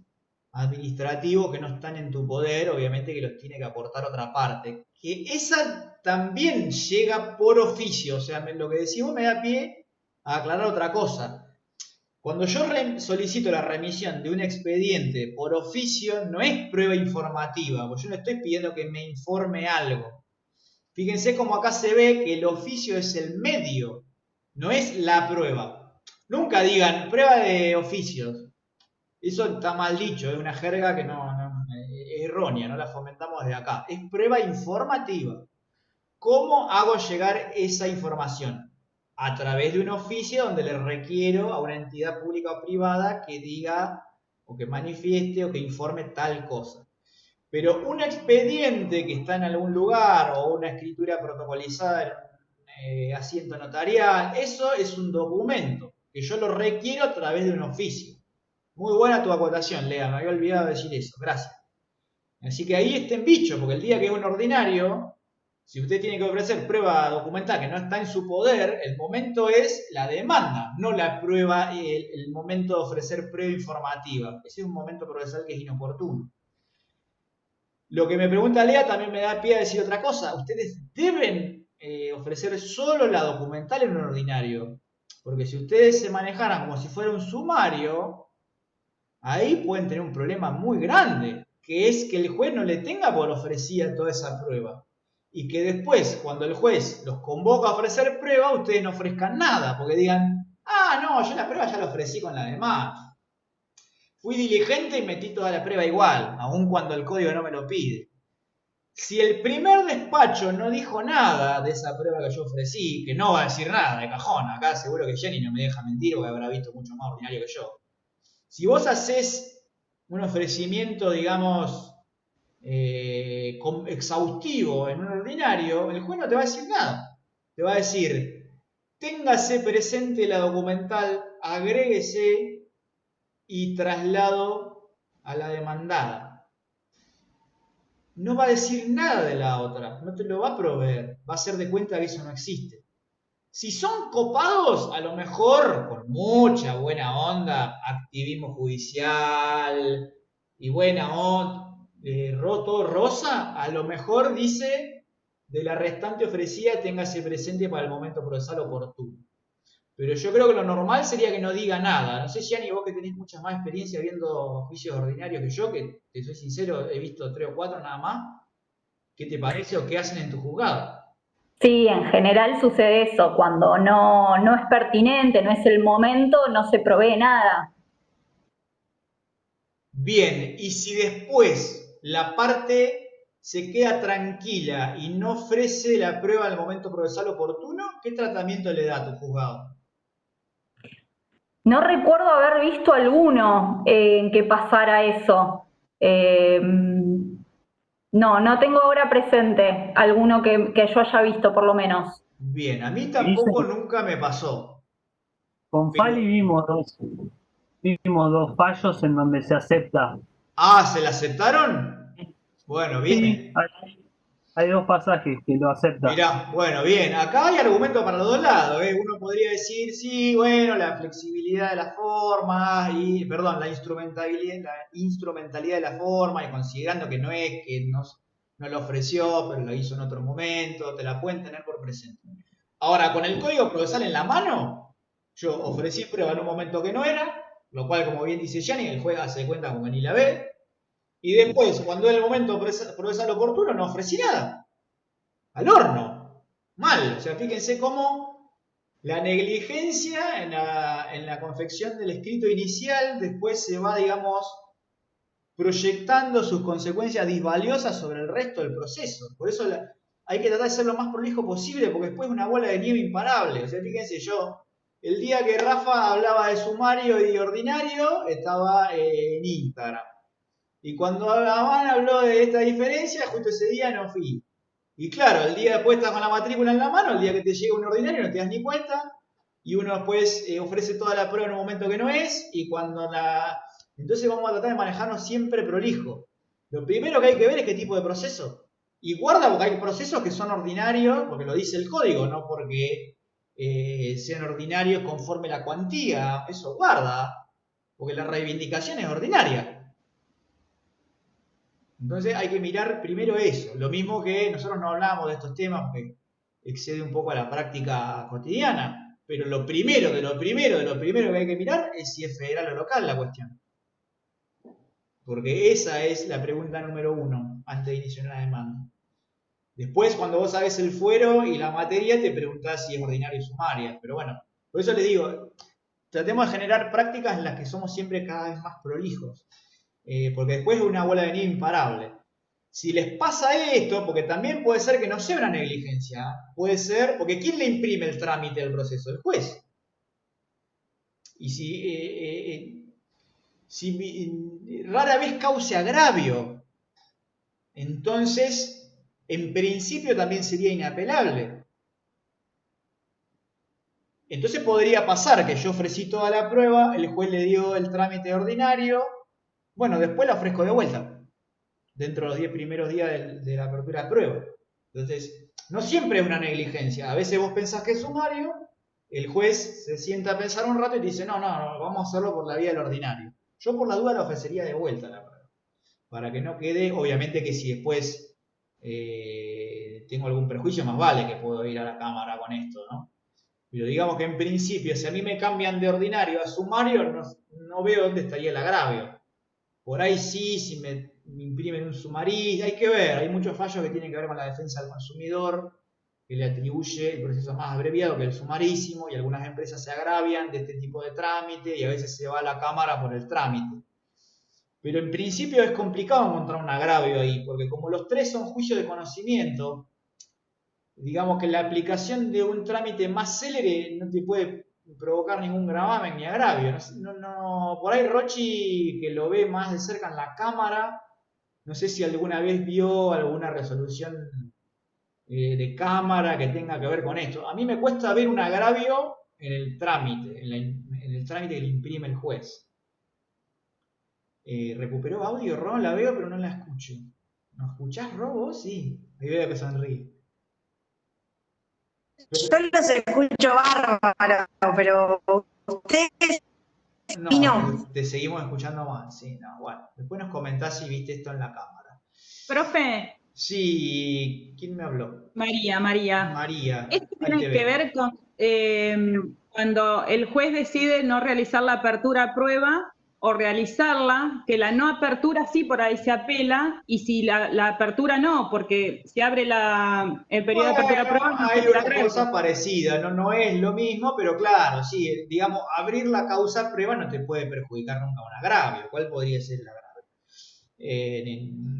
administrativos que no están en tu poder, obviamente que los tiene que aportar otra parte. Que esa también llega por oficio, o sea, lo que decís vos me da pie a aclarar otra cosa. Cuando yo solicito la remisión de un expediente por oficio, no es prueba informativa, porque yo no estoy pidiendo que me informe algo. Fíjense cómo acá se ve que el oficio es el medio, no es la prueba. Nunca digan prueba de oficios. Eso está mal dicho, es una jerga que es errónea, no la fomentamos desde acá. Es prueba informativa. ¿Cómo hago llegar esa información? A través de un oficio donde le requiero a una entidad pública o privada que diga o que manifieste o que informe tal cosa. Pero un expediente que está en algún lugar o una escritura protocolizada en un asiento notarial, eso es un documento que yo lo requiero a través de un oficio. Muy buena tu acotación, Lea, me había olvidado de decir eso, gracias. Así que ahí está en bicho, porque el día que es un ordinario, si usted tiene que ofrecer prueba documental que no está en su poder, el momento es la demanda, no la prueba, el momento de ofrecer prueba informativa. Ese es un momento procesal que es inoportuno. Lo que me pregunta Lea también me da pie a decir otra cosa. Ustedes deben ofrecer solo la documental en un ordinario. Porque si ustedes se manejaran como si fuera un sumario, ahí pueden tener un problema muy grande, que es que el juez no le tenga por ofrecida toda esa prueba. Y que después, cuando el juez los convoca a ofrecer prueba, ustedes no ofrezcan nada, porque digan, ah, no, yo la prueba ya la ofrecí con la demás. Fui diligente y metí toda la prueba igual, aun cuando el código no me lo pide. Si el primer despacho no dijo nada de esa prueba que yo ofrecí, que no va a decir nada de cajón, acá seguro que Jenny no me deja mentir porque habrá visto mucho más ordinario que yo. Si vos haces un ofrecimiento, digamos, exhaustivo en un ordinario, el juez no te va a decir nada. Te va a decir, téngase presente la documental, agréguese y traslado a la demandada. No va a decir nada de la otra, no te lo va a proveer, va a hacer de cuenta que eso no existe. Si son copados, a lo mejor, con mucha buena onda, activismo judicial y buena onda, roto rosa, a lo mejor dice de la restante ofrecida téngase presente para el momento procesal oportuno. Pero yo creo que lo normal sería que no diga nada. No sé, Gianni, vos que tenés mucha más experiencia viendo juicios ordinarios que yo, que te soy sincero, he visto 3 o 4 nada más. ¿Qué te parece o qué hacen en tu juzgado? Sí, en general sucede eso, cuando no es pertinente, no es el momento, no se provee nada. Bien, y si después la parte se queda tranquila y no ofrece la prueba al momento procesal oportuno, ¿qué tratamiento le da a tu juzgado? No recuerdo haber visto alguno en que pasara eso. No tengo ahora presente alguno que yo haya visto, por lo menos. Bien, a mí tampoco nunca me pasó. Con Fali vimos dos fallos en donde se acepta. Ah, ¿se la aceptaron? Bueno, Sí, bien. hay dos pasajes que lo aceptan. Mirá, bueno, bien. Acá hay argumentos para los dos lados, ¿eh? Uno podría decir, sí, bueno, la flexibilidad de las formas y, perdón, la instrumentalidad de la forma y considerando que no es que no lo ofreció, pero lo hizo en otro momento, te la pueden tener por presente. Ahora, con el código procesal en la mano, yo ofrecí prueba en un momento que no era, lo cual, como bien dice Gianni, el juez hace cuenta como que ni la ve, y después, cuando era el momento procesal oportuno, no ofrecí nada. Al horno. Mal. O sea, fíjense cómo la negligencia en la confección del escrito inicial después se va, digamos, proyectando sus consecuencias disvaliosas sobre el resto del proceso. Por eso hay que tratar de ser lo más prolijo posible, porque después es una bola de nieve imparable. O sea, fíjense yo, el día que Rafa hablaba de sumario y ordinario, estaba en Instagram. Y cuando Amán habló de esta diferencia, justo ese día no fui. Y claro, el día después estás con la matrícula en la mano, el día que te llega un ordinario no te das ni cuenta, y uno después ofrece toda la prueba en un momento que no es, y cuando la... Entonces vamos a tratar de manejarnos siempre prolijo. Lo primero que hay que ver es qué tipo de proceso. Y guarda, porque hay procesos que son ordinarios, porque lo dice el código, no porque sean ordinarios conforme la cuantía. Eso guarda, porque la reivindicación es ordinaria. Entonces hay que mirar primero eso. Lo mismo que nosotros no hablamos de estos temas porque excede un poco a la práctica cotidiana. Pero lo primero que hay que mirar es si es federal o local la cuestión. Porque esa es la pregunta número 1 antes de iniciar una demanda. Después, cuando vos sabés el fuero y la materia, te preguntás si es ordinaria y sumaria. Pero bueno, por eso les digo, tratemos de generar prácticas en las que somos siempre cada vez más prolijos. Porque después es una bola de nieve imparable. Si les pasa esto, porque también puede ser que no sea una negligencia, puede ser, porque ¿quién le imprime el trámite del proceso? El juez. Y si rara vez cause agravio, entonces, en principio también sería inapelable. Entonces podría pasar que yo ofrecí toda la prueba, el juez le dio el trámite ordinario, bueno, después la ofrezco de vuelta, dentro de los 10 primeros días de la apertura de prueba. Entonces, no siempre es una negligencia. A veces vos pensás que es sumario, el juez se sienta a pensar un rato y te dice, no, vamos a hacerlo por la vía del ordinario. Yo por la duda la ofrecería de vuelta la prueba. Para que no quede, obviamente que si después tengo algún perjuicio, más vale que puedo ir a la cámara con esto, ¿no? Pero digamos que en principio, si a mí me cambian de ordinario a sumario, no veo dónde estaría el agravio. Por ahí sí, si me imprimen un sumarísimo, hay que ver, hay muchos fallos que tienen que ver con la defensa del consumidor, que le atribuye el proceso más abreviado que el sumarísimo, y algunas empresas se agravian de este tipo de trámite y a veces se va a la cámara por el trámite. Pero en principio es complicado encontrar un agravio ahí, porque como los tres son juicios de conocimiento, digamos que la aplicación de un trámite más célere no te puede provocar ningún gravamen ni agravio. Por ahí Rochi, que lo ve más de cerca en la cámara, no sé si alguna vez vio alguna resolución de cámara que tenga que ver con esto. A mí me cuesta ver un agravio en el trámite, en el trámite que le imprime el juez. ¿Recuperó audio, Ro? La veo, pero no la escucho. ¿No escuchás, Ro, vos? Sí. Ahí veo que sonríe. Yo los escucho bárbaro, pero ustedes no. Te seguimos escuchando mal, sí, no, bueno. Después nos comentás si viste esto en la cámara. Profe. Sí, ¿quién me habló? María. María. Esto tiene que ver con cuando el juez decide no realizar la apertura a prueba o realizarla, que la no apertura sí por ahí se apela, y si la apertura no, porque si abre el periodo de apertura a prueba no hay una cosa parecida, no es lo mismo, pero claro, sí, digamos, abrir la causa a prueba no te puede perjudicar nunca un agravio. ¿Cuál podría ser el agravio?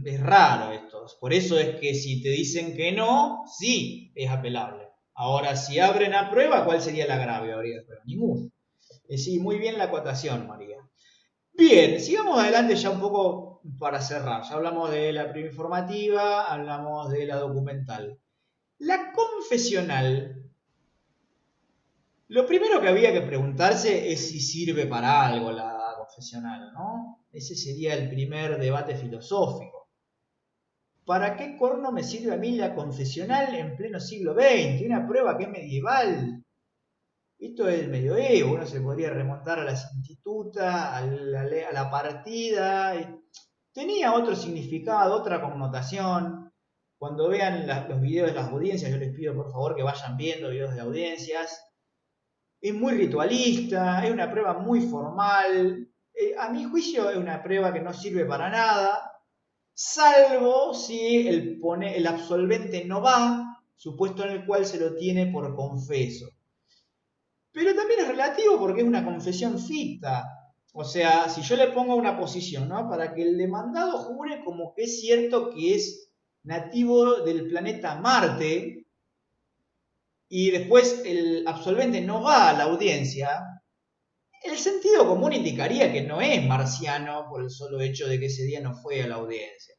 Es raro esto, por eso es que si te dicen que no, sí, es apelable. Ahora, si abren a prueba, ¿cuál sería el agravio? Habría ninguno. Sí, muy bien la acotación, María. Bien, sigamos adelante ya un poco para cerrar. Ya hablamos de la preinformativa, hablamos de la documental. La confesional, lo primero que había que preguntarse es si sirve para algo la confesional, ¿no? Ese sería el primer debate filosófico. ¿Para qué corno me sirve a mí la confesional en pleno siglo XX? Una prueba que es medieval. Esto es el medioevo, uno se podría remontar a las institutas, a la partida. Tenía otro significado, otra connotación. Cuando vean los videos de las audiencias, yo les pido por favor que vayan viendo videos de audiencias. Es muy ritualista, es una prueba muy formal. A mi juicio es una prueba que no sirve para nada, salvo si el absolvente no va, supuesto en el cual se lo tiene por confeso. Pero también es relativo porque es una confesión ficta. O sea, si yo le pongo una posición, ¿no? Para que el demandado jure como que es cierto que es nativo del planeta Marte y después el absolvente no va a la audiencia, el sentido común indicaría que no es marciano por el solo hecho de que ese día no fue a la audiencia.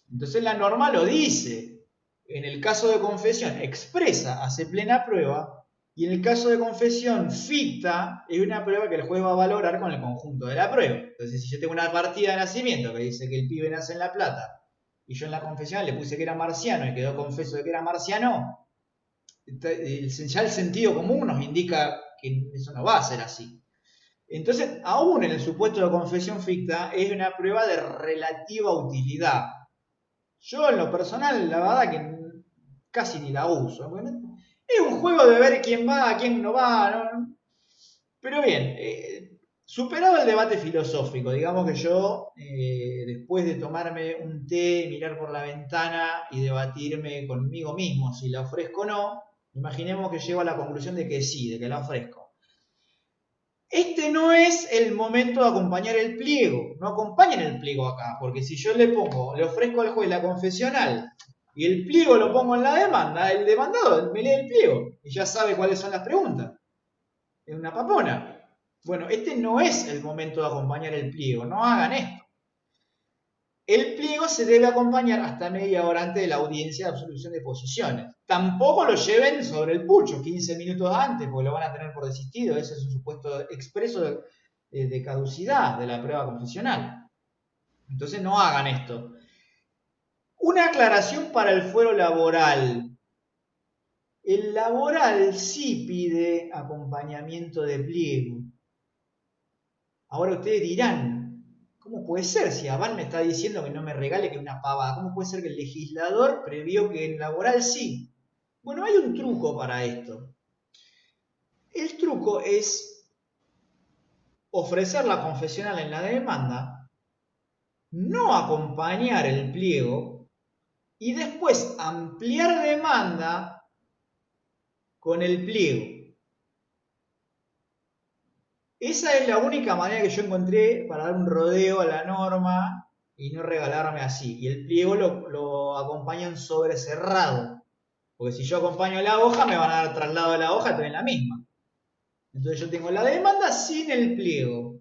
Entonces la norma lo dice. En el caso de confesión expresa, hace plena prueba, y en el caso de confesión ficta, es una prueba que el juez va a valorar con el conjunto de la prueba. Entonces, si yo tengo una partida de nacimiento que dice que el pibe nace en La Plata, y yo en la confesión le puse que era marciano y quedó confeso de que era marciano, ya el sentido común nos indica que eso no va a ser así. Entonces, aún en el supuesto de confesión ficta, es una prueba de relativa utilidad. Yo en lo personal, la verdad que casi ni la uso. Es un juego de ver quién va, quién no va, ¿no? Pero bien, superado el debate filosófico, digamos que yo, después de tomarme un té, mirar por la ventana y debatirme conmigo mismo si la ofrezco o no, imaginemos que llego a la conclusión de que sí, de que la ofrezco. Este no es el momento de acompañar el pliego, no acompañen el pliego acá, porque si yo le ofrezco al juez la confesional y el pliego lo pongo en la demanda, el demandado me lee el pliego y ya sabe cuáles son las preguntas. Es una papona. Bueno, este no es el momento de acompañar el pliego, no hagan esto. El pliego se debe acompañar hasta media hora antes de la audiencia de absolución de posiciones. Tampoco lo lleven sobre el pucho 15 minutos antes, porque lo van a tener por desistido. Ese es un supuesto expreso de caducidad de la prueba confesional. Entonces no hagan esto. Una aclaración para el fuero laboral. El laboral sí pide acompañamiento de pliego. Ahora ustedes dirán, ¿cómo puede ser? Si Avan me está diciendo que no me regale que una pavada, ¿cómo puede ser que el legislador previó que en laboral sí? Bueno, hay un truco para esto. El truco es ofrecer la confesional en la demanda, no acompañar el pliego y después ampliar demanda con el pliego. Esa es la única manera que yo encontré para dar un rodeo a la norma y no regalarme así. Y el pliego lo acompañan sobre cerrado. Porque si yo acompaño la hoja, me van a dar traslado de la hoja, estoy en la misma. Entonces yo tengo la demanda sin el pliego.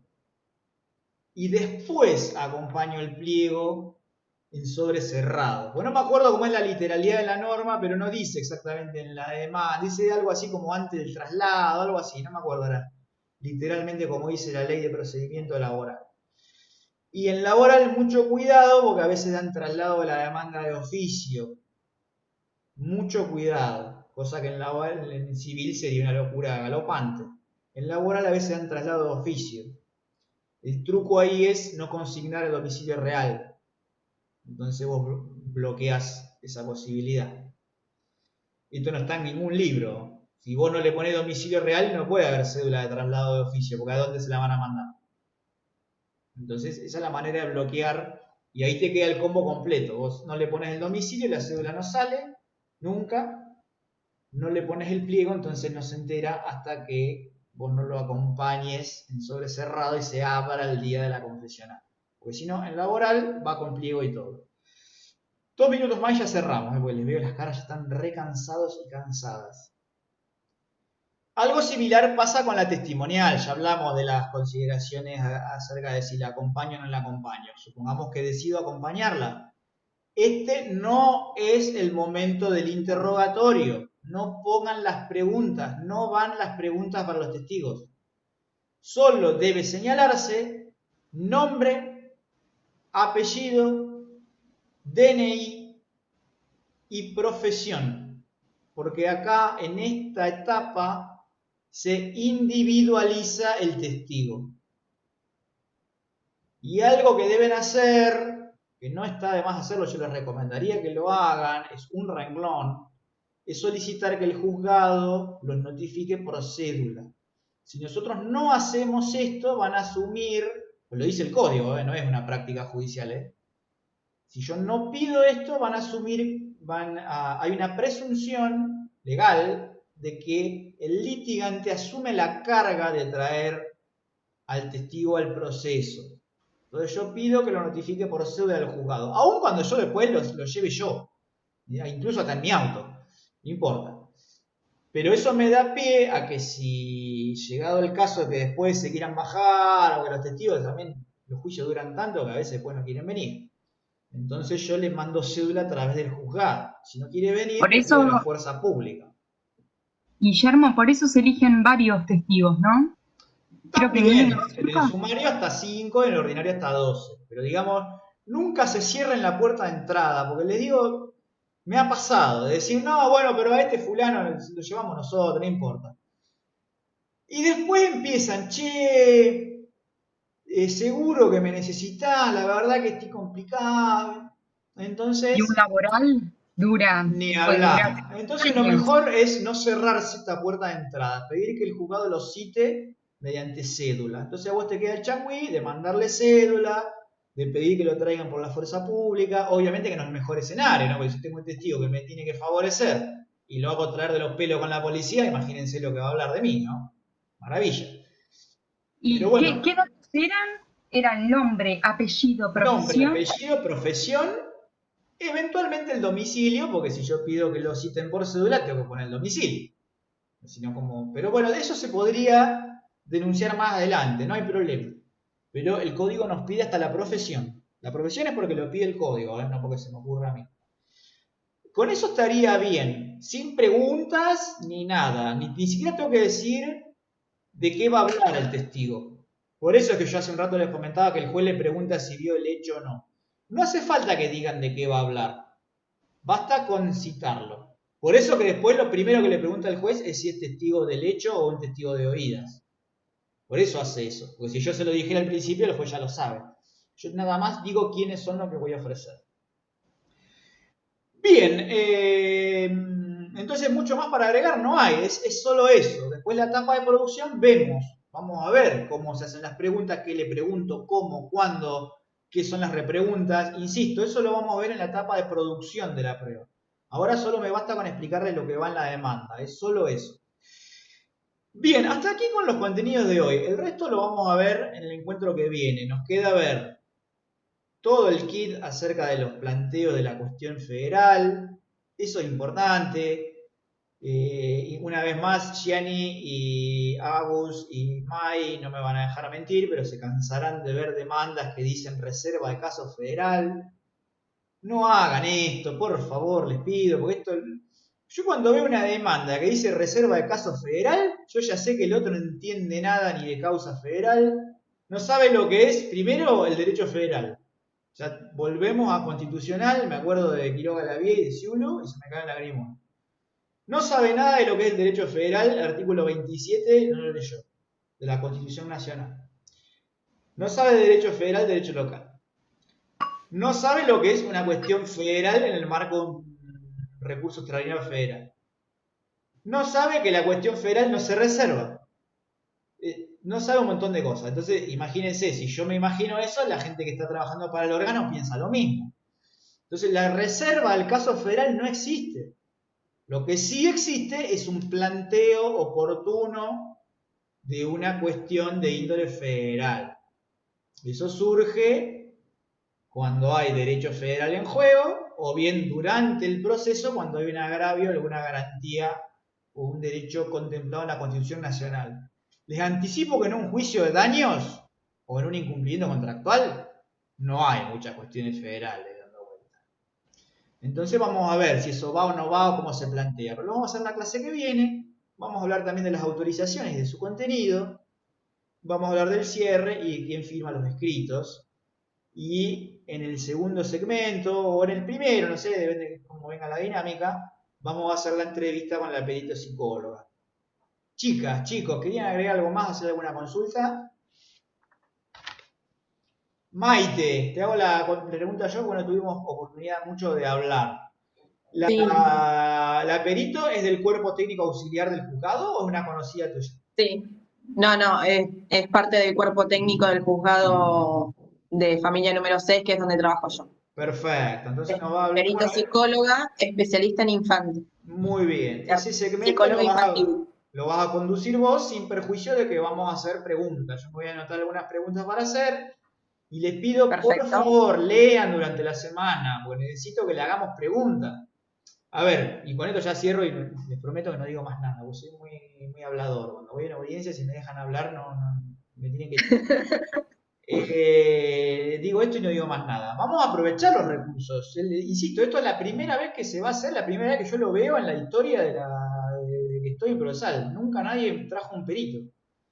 Y después acompaño el pliego en sobre cerrado. Bueno, no me acuerdo cómo es la literalidad de la norma, pero no dice exactamente en la demanda. Dice algo así como antes del traslado, algo así, no me acuerdo ahora. Literalmente como dice la ley de procedimiento laboral. Y en laboral mucho cuidado porque a veces dan traslado de la demanda de oficio. Mucho cuidado, cosa que en civil sería una locura galopante. En laboral a veces dan traslado de oficio. El truco ahí es no consignar el domicilio real. Entonces vos bloqueás esa posibilidad. Esto no está en ningún libro. Si vos no le ponés domicilio real, no puede haber cédula de traslado de oficio, porque ¿a dónde se la van a mandar? Entonces, esa es la manera de bloquear, y ahí te queda el combo completo. Vos no le pones el domicilio, la cédula no sale, nunca. No le pones el pliego, entonces no se entera hasta que vos no lo acompañes en sobre cerrado y se abra el día de la confesional. Porque si no, en laboral va con pliego y todo. 2 minutos más y ya cerramos, porque les veo las caras, ya están re cansados y cansadas. Algo similar pasa con la testimonial. Ya hablamos de las consideraciones acerca de si la acompaño o no la acompaño. Supongamos que decido acompañarla. Este no es el momento del interrogatorio. No pongan las preguntas, no van las preguntas para los testigos. Solo debe señalarse nombre, apellido, DNI y profesión. Porque acá, en esta etapa, se individualiza el testigo. Y algo que deben hacer, que no está de más hacerlo, yo les recomendaría que lo hagan, es un renglón, es solicitar que el juzgado los notifique por cédula. Si nosotros no hacemos esto, van a asumir, pues lo dice el código, no es una práctica judicial, Si yo no pido esto, van a asumir, hay una presunción legal de que el litigante asume la carga de traer al testigo al proceso. Entonces yo pido que lo notifique por cédula al juzgado, aun cuando yo después lo lleve yo, incluso hasta en mi auto, no importa. Pero eso me da pie a que si llegado el caso de que después se quieran bajar o que los testigos también, los juicios duran tanto que a veces después no quieren venir. Entonces yo le mando cédula a través del juzgado. Si no quiere venir, Por eso, pido la fuerza pública. Guillermo, por eso se eligen varios testigos, ¿no? Creo que Bien, en el sumario hasta 5, en el ordinario hasta 12. Pero digamos, nunca se cierren la puerta de entrada, porque les digo, me ha pasado de decir, no, bueno, pero a este fulano lo llevamos nosotros, no importa. Y después empiezan, che, seguro que me necesitás, la verdad que estoy complicado. Entonces, ¿y un laboral dura? ni hablar. Entonces lo mejor es no cerrarse esta puerta de entrada, pedir que el juzgado lo cite mediante cédula. Entonces a vos te queda el changüí de mandarle cédula, de pedir que lo traigan por la fuerza pública. Obviamente que no es el mejor escenario, ¿no? Porque si tengo un testigo que me tiene que favorecer y lo hago traer de los pelos con la policía, imagínense lo que va a hablar de mí, ¿no? Maravilla. ¿Y pero bueno, qué datos eran? Eran nombre, apellido, profesión. Nombre, apellido, profesión, eventualmente el domicilio, porque si yo pido que lo citen por cédula, tengo que poner el domicilio. Pero bueno, de eso se podría denunciar más adelante, no hay problema. Pero el código nos pide hasta la profesión. La profesión es porque lo pide el código, no porque se me ocurra a mí. Con eso estaría bien, sin preguntas ni nada, ni siquiera tengo que decir de qué va a hablar el testigo. Por eso es que yo hace un rato les comentaba que el juez le pregunta si vio el hecho o no. No hace falta que digan de qué va a hablar, basta con citarlo. Por eso que después lo primero que le pregunta el juez es si es testigo del hecho o un testigo de oídas. Por eso hace eso, porque si yo se lo dijera al principio, el juez ya lo sabe. Yo nada más digo quiénes son los que voy a ofrecer. Bien, entonces mucho más para agregar no hay, es solo eso. Después la etapa de producción vamos a ver cómo se hacen las preguntas, qué le pregunto, cómo, cuándo, qué son las repreguntas. Insisto, eso lo vamos a ver en la etapa de producción de la prueba. Ahora solo me basta con explicarles lo que va en la demanda, es solo eso. Bien, hasta aquí con los contenidos de hoy. El resto lo vamos a ver en el encuentro que viene. Nos queda ver todo el kit acerca de los planteos de la cuestión federal. Eso es importante. Y una vez más, Gianni y Agus y Mai no me van a dejar mentir, pero se cansarán de ver demandas que dicen reserva de caso federal. No hagan esto, por favor, les pido, porque esto... Yo cuando veo una demanda que dice reserva de caso federal, yo ya sé que el otro no entiende nada ni de causa federal, no sabe lo que es, primero, el derecho federal. O sea, volvemos a constitucional, me acuerdo de Quiroga Lavie y de Ciulo, y se me cae el lagrimón. No sabe nada de lo que es el derecho federal, el artículo 27, no lo leyó, de la Constitución Nacional. No sabe de derecho federal, derecho local. No sabe lo que es una cuestión federal en el marco de un recurso extraordinario federal. No sabe que la cuestión federal no se reserva. No sabe un montón de cosas. Entonces, imagínense, si yo me imagino eso, la gente que está trabajando para el órgano piensa lo mismo. Entonces, la reserva del caso federal no existe. Lo que sí existe es un planteo oportuno de una cuestión de índole federal. Eso surge cuando hay derecho federal en juego, o bien durante el proceso cuando hay un agravio, alguna garantía o un derecho contemplado en la Constitución Nacional. Les anticipo que en un juicio de daños o en un incumplimiento contractual no hay muchas cuestiones federales dando vuelta. Entonces vamos a ver si eso va o no va o cómo se plantea. Pero lo vamos a hacer en la clase que viene. Vamos a hablar también de las autorizaciones y de su contenido. Vamos a hablar del cierre y de quién firma los escritos. Y en el segundo segmento, o en el primero, no sé, depende de cómo venga la dinámica, vamos a hacer la entrevista con la perito psicóloga. Chicas, chicos, ¿querían agregar algo más, hacer alguna consulta? Maite, te hago la pregunta yo, porque no tuvimos oportunidad mucho de hablar. Sí. ¿La perito es del cuerpo técnico auxiliar del juzgado o es una conocida tuya? Sí. No, es parte del cuerpo técnico del juzgado de familia número 6, que es donde trabajo yo. Perfecto, entonces nos va a hablar. Perito psicóloga, especialista en infante. Muy bien, ese segmento Psicóloga infantil. lo vas a conducir vos sin perjuicio de que vamos a hacer preguntas. Yo me voy a anotar algunas preguntas para hacer y les pido, por favor, lean durante la semana, porque necesito que le hagamos preguntas. A ver, y con esto ya cierro y les prometo que no digo más nada, porque soy muy hablador. Cuando voy a una audiencia, si me dejan hablar, no me tienen que... digo esto y no digo más nada. Vamos a aprovechar los recursos. Insisto, esto es la primera vez que se va a hacer, la primera vez que yo lo veo en la historia de que estoy en Procesal. Nunca nadie trajo un perito.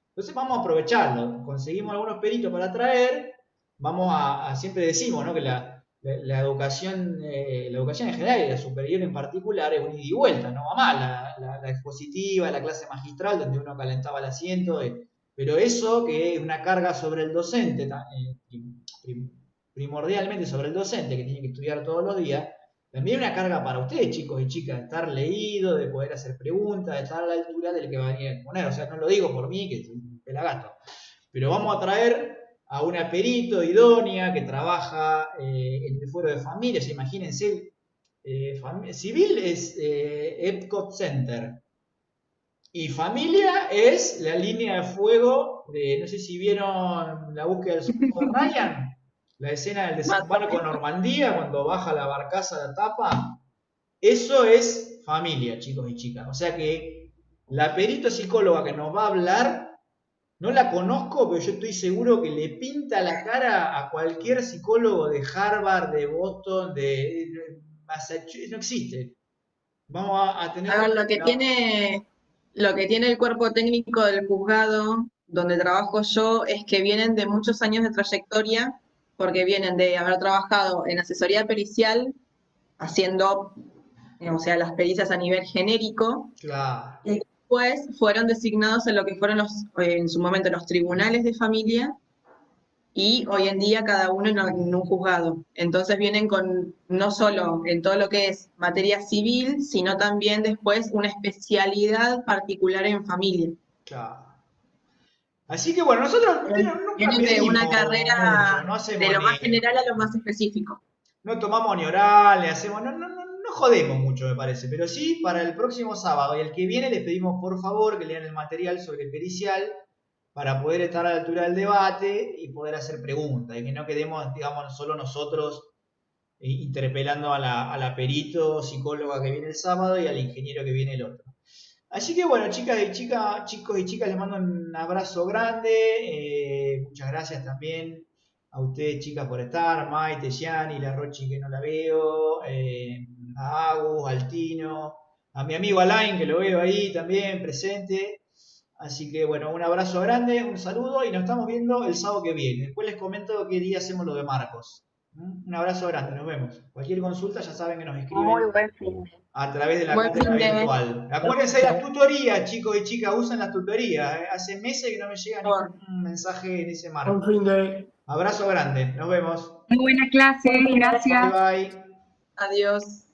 Entonces vamos a aprovecharlo. Conseguimos algunos peritos para traer. Vamos siempre decimos, ¿no?, que la educación en general y la superior en particular es un ida y vuelta, no va mal. La expositiva, la clase magistral, donde uno calentaba el asiento, pero eso que es una carga sobre el docente, primordialmente sobre el docente, que tiene que estudiar todos los días, también es una carga para ustedes, chicos y chicas, de estar leído, de poder hacer preguntas, de estar a la altura del que va a venir a exponer. O sea, no lo digo por mí, que soy un pelagato, pero vamos a traer a una perito idónea que trabaja en el fuero de familias. Imagínense, civil es Epcot Center y familia es la línea de fuego de, no sé si vieron La búsqueda del socorro de Ryan, la escena del desembarco en Normandía cuando baja la barcaza de la tapa. Eso es familia, chicos y chicas. O sea que la perito psicóloga que nos va a hablar, no la conozco, pero yo estoy seguro que le pinta la cara a cualquier psicólogo de Harvard, de Boston, de Massachusetts. No existe. Vamos a tener... A ver, lo que tiene el cuerpo técnico del juzgado donde trabajo yo es que vienen de muchos años de trayectoria, porque vienen de haber trabajado en asesoría pericial, haciendo, o sea, las pericias a nivel genérico. Claro. Y después fueron designados en lo que fueron en su momento los tribunales de familia, y hoy en día cada uno en un juzgado. Entonces vienen con, no solo en todo lo que es materia civil, sino también después una especialidad particular en familia. Claro. Así que bueno, nosotros nunca vienen de una carrera mucho, no de lo más general a lo más específico. No tomamos ni orales, hacemos, no jodemos mucho, me parece, pero sí para el próximo sábado y el que viene les pedimos por favor que lean el material sobre el pericial para poder estar a la altura del debate y poder hacer preguntas, y que no quedemos, digamos, solo nosotros interpelando a la perito psicóloga que viene el sábado y al ingeniero que viene el otro. Así que bueno, chicos y chicas, les mando un abrazo grande, muchas gracias también a ustedes, chicas, por estar, Maite, Gianni, la Rochi que no la veo, a Agus, al Tino, a mi amigo Alain que lo veo ahí también presente. Así que bueno, un abrazo grande, un saludo y nos estamos viendo el sábado que viene. Después les comento qué día hacemos lo de Marcos. Un abrazo grande, nos vemos. Cualquier consulta ya saben que nos escriben Muy buen fin. a través de la cátedra virtual. Acuérdense de las tutorías, chicos y chicas, usen las tutorías. Hace meses que no me llega ningún mensaje en ese marco. Un fin de... Abrazo grande, nos vemos. Muy buena clase, gracias. Bye bye. Adiós.